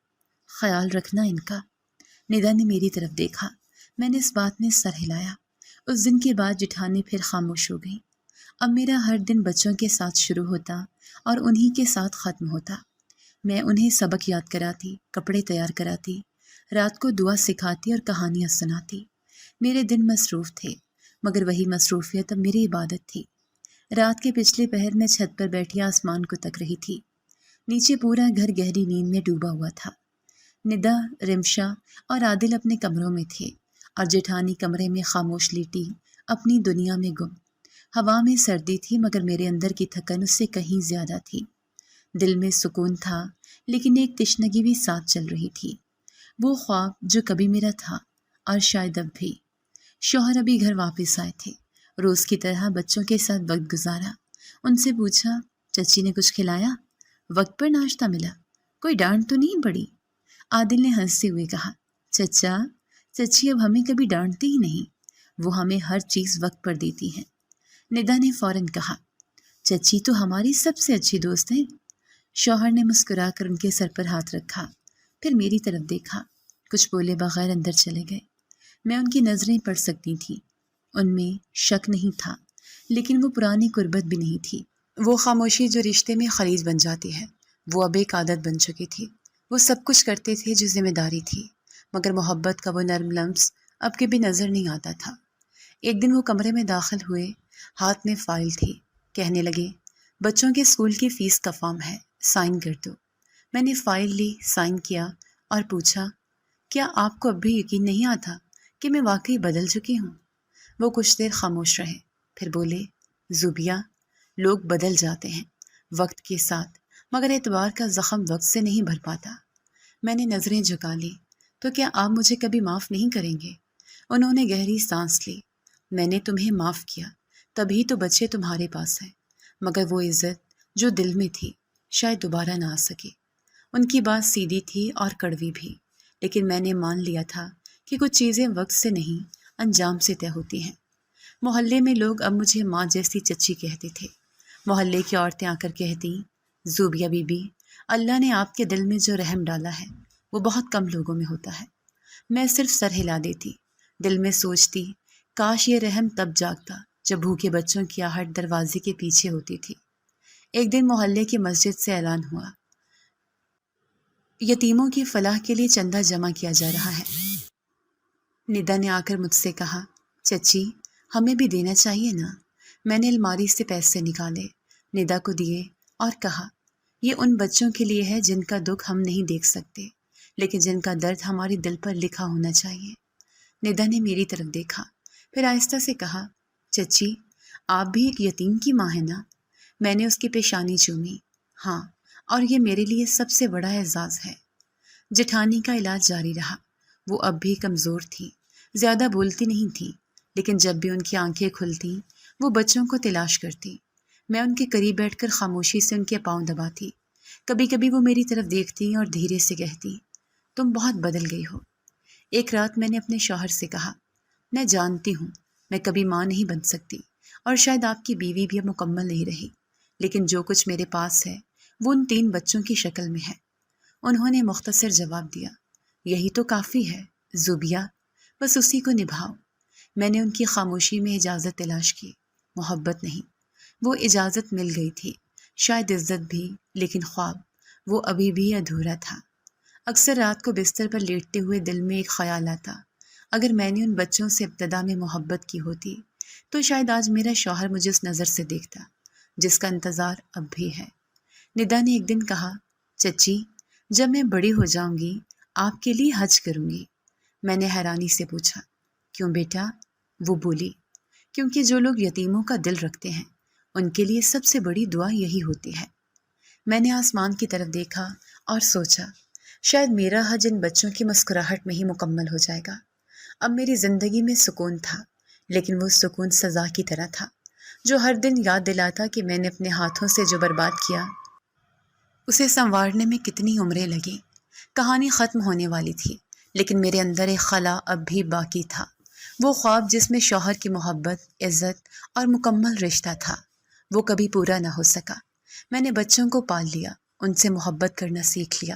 خیال رکھنا ان کا۔ ندا نے میری طرف دیکھا، میں نے اس بات میں سر ہلایا۔ اس دن کے بعد جٹھانی پھر خاموش ہو گئی۔ اب میرا ہر دن بچوں کے ساتھ شروع ہوتا اور انہی کے ساتھ ختم ہوتا۔ میں انہیں سبق یاد کراتی، کپڑے تیار کراتی، رات کو دعا سکھاتی اور کہانیاں سناتی۔ میرے دن مصروف تھے، مگر وہی مصروفیت اب میری عبادت تھی۔ رات کے پچھلے پہر میں چھت پر بیٹھی آسمان کو تک رہی تھی۔ نیچے پورا گھر گہری نیند میں ڈوبا ہوا تھا۔ ندا، رمشا اور عادل اپنے کمروں میں تھے اور جٹھانی کمرے میں خاموش لیٹی اپنی دنیا میں گم۔ ہوا میں سردی تھی مگر میرے اندر کی تھکن اس سے کہیں زیادہ تھی۔ دل میں سکون تھا لیکن ایک تشنگی بھی ساتھ چل رہی تھی، وہ خواب جو کبھی میرا تھا اور شاید اب بھی۔ شوہر ابھی گھر واپس آئے تھے، روز کی طرح بچوں کے ساتھ وقت گزارا۔ ان سے پوچھا، چچی نے کچھ کھلایا؟ وقت پر ناشتہ ملا؟ کوئی ڈانٹ تو نہیں پڑی؟ عادل نے ہنستے ہوئے کہا، چچا چچی اب ہمیں کبھی ڈانٹتی ہی نہیں، وہ ہمیں ہر چیز وقت پر دیتی ہیں۔ ندا نے فوراً کہا، چچی تو ہماری سب سے اچھی دوست ہیں۔ شوہر نے مسکرا کر ان کے سر پر ہاتھ رکھا، پھر میری طرف دیکھا، کچھ بولے بغیر اندر چلے گئے۔ میں ان کی نظریں پڑھ سکتی تھی، ان میں شک نہیں تھا لیکن وہ پرانی قربت بھی نہیں تھی، وہ خاموشی جو رشتے میں خلیج بن جاتی ہے، وہ اب ایک عادت بن چکی تھی۔ وہ سب کچھ کرتے تھے جو ذمہ داری تھی، مگر محبت کا وہ نرم لمس اب کبھی نظر نہیں آتا تھا۔ ایک دن وہ کمرے میں داخل ہوئے، ہاتھ میں فائل تھی، کہنے لگے، بچوں کے اسکول کی فیس کا فارم ہے، سائن کر دو۔ میں نے فائل لی، سائن کیا اور پوچھا، کیا آپ کو اب بھی یقین نہیں آتا کہ میں واقعی بدل چکی ہوں؟ وہ کچھ دیر خاموش رہے، پھر بولے، زوبیہ لوگ بدل جاتے ہیں وقت کے ساتھ، مگر اعتبار کا زخم وقت سے نہیں بھر پاتا۔ میں نے نظریں جھکا لی، تو کیا آپ مجھے کبھی معاف نہیں کریں گے؟ انہوں نے گہری سانس لی، میں نے تمہیں معاف کیا تبھی تو بچے تمہارے پاس ہیں، مگر وہ عزت جو دل میں تھی شاید دوبارہ نہ آ سکے۔ ان کی بات سیدھی تھی اور کڑوی بھی، لیکن میں نے مان لیا تھا کہ کچھ چیزیں وقت سے نہیں انجام سے طے ہوتی ہیں۔ محلے میں لوگ اب مجھے ماں جیسی چچی کہتے تھے۔ محلے کی عورتیں آ کر کہتی، زوبیہ بی بی، اللہ نے آپ کے دل میں جو رحم ڈالا ہے وہ بہت کم لوگوں میں ہوتا ہے۔ میں صرف سر ہلا دیتی، دل میں سوچتی کاش یہ رحم تب جاگتا جب بھوکے بچوں کی آہٹ دروازے کے پیچھے ہوتی تھی۔ ایک دن محلے کی مسجد سے اعلان ہوا، یتیموں کی فلاح کے لیے چندہ جمع کیا جا رہا ہے۔ ندا نے آ کر مجھ سے کہا، چچی ہمیں بھی دینا چاہیے نا۔ میں نے الماری سے پیسے نکالے، ندا کو دیے اور کہا، یہ ان بچوں کے لیے ہے جن کا دکھ ہم نہیں دیکھ سکتے، لیکن جن کا درد ہمارے دل پر لکھا ہونا چاہیے۔ ندا نے میری طرف دیکھا، پھر آہستہ سے کہا، چچی آپ بھی ایک یتیم کی ماں ہیں نا؟ میں نے اس کی پیشانی چومی۔ ہاں، اور یہ میرے لیے سب سے بڑا اعزاز ہے۔ جٹھانی کا علاج جاری رہا۔ وہ اب بھی کمزور تھی، زیادہ بولتی نہیں تھی، لیکن جب بھی ان کی آنکھیں کھلتی وہ بچوں کو تلاش کرتی۔ میں ان کے قریب بیٹھ کر خاموشی سے ان کے پاؤں دباتی۔ کبھی کبھی وہ میری طرف دیکھتی اور دھیرے سے کہتی، تم بہت بدل گئی ہو۔ ایک رات میں نے اپنے شوہر سے کہا، میں جانتی ہوں میں کبھی ماں نہیں بن سکتی، اور شاید آپ کی بیوی بھی اب مکمل نہیں رہی، لیکن جو کچھ میرے پاس ہے وہ ان 3 بچوں کی شکل میں ہے۔ انہوں نے مختصر جواب دیا، یہی تو کافی ہے زوبیہ، بس اسی کو نبھاؤ۔ میں نے ان کی خاموشی میں اجازت تلاش کی، محبت نہیں۔ وہ اجازت مل گئی تھی، شاید عزت بھی، لیکن خواب وہ ابھی بھی ادھورا تھا۔ اکثر رات کو بستر پر لیٹتے ہوئے دل میں ایک خیال آتا، اگر میں نے ان بچوں سے ابتدا میں محبت کی ہوتی تو شاید آج میرا شوہر مجھے اس نظر سے دیکھتا جس کا انتظار اب بھی ہے۔ ندا نے ایک دن کہا، چچی جب میں بڑی ہو جاؤں گی آپ کے لیے حج کروں گی۔ میں نے حیرانی سے پوچھا، کیوں بیٹا؟ وہ بولی، کیونکہ جو لوگ یتیموں کا دل رکھتے ہیں ان کے لیے سب سے بڑی دعا یہی ہوتی ہے۔ میں نے آسمان کی طرف دیکھا اور سوچا، شاید میرا حج ان بچوں کی مسکراہٹ میں ہی مکمل ہو جائے گا۔ اب میری زندگی میں سکون تھا، لیکن وہ سکون سزا کی طرح تھا، جو ہر دن یاد دلاتا کہ میں نے اپنے ہاتھوں سے جو برباد کیا اسے سنوارنے میں کتنی عمریں لگیں۔ کہانی ختم ہونے والی تھی، لیکن میرے اندر ایک خلا اب بھی باقی تھا، وہ خواب جس میں شوہر کی محبت، عزت اور مکمل رشتہ تھا۔ وہ کبھی پورا نہ ہو سکا۔ میں نے بچوں کو پال لیا، ان سے محبت کرنا سیکھ لیا،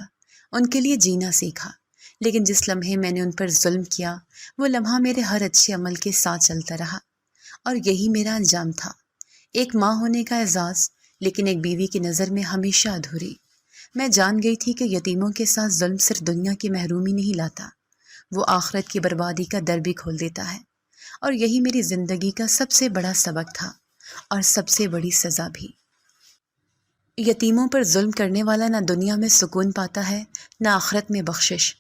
ان کے لیے جینا سیکھا، لیکن جس لمحے میں نے ان پر ظلم کیا وہ لمحہ میرے ہر اچھے عمل کے ساتھ چلتا رہا، اور یہی میرا انجام تھا، ایک ماں ہونے کا اعزاز، لیکن ایک بیوی کی نظر میں ہمیشہ ادھوری۔ میں جان گئی تھی کہ یتیموں کے ساتھ ظلم صرف دنیا کی محرومی نہیں لاتا، وہ آخرت کی بربادی کا در بھی کھول دیتا ہے، اور یہی میری زندگی کا سب سے بڑا سبق تھا اور سب سے بڑی سزا بھی۔ یتیموں پر ظلم کرنے والا نہ دنیا میں سکون پاتا ہے نہ آخرت میں بخشش۔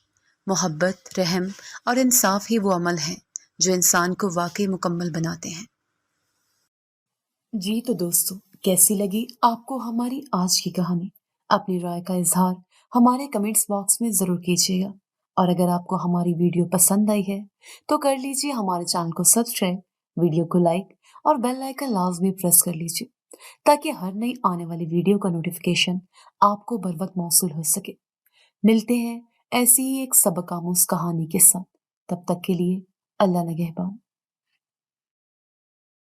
محبت، رحم اور انصاف ہی وہ عمل ہیں جو انسان کو واقعی مکمل بناتے ہیں۔ جی تو دوستو، کیسی لگی آپ کو ہماری آج کی کہانی؟ اپنی رائے کا اظہار ہمارے کمنٹس باکس میں ضرور کیجیے گا، اور اگر آپ کو ہماری ویڈیو پسند آئی ہے تو کر لیجیے ہمارے چینل کو سبسکرائب، ویڈیو کو لائک اور بیل آئیکن لازمی پریس کر لیجیے تاکہ ہر نئی آنے والی ویڈیو کا نوٹیفیکیشن آپ کو بر وقت موصول ہو سکے۔ ملتے ہیں ایسی ہی ایک سبق آموز کہانی کے ساتھ، تب تک کے لیے اللہ نگہبان۔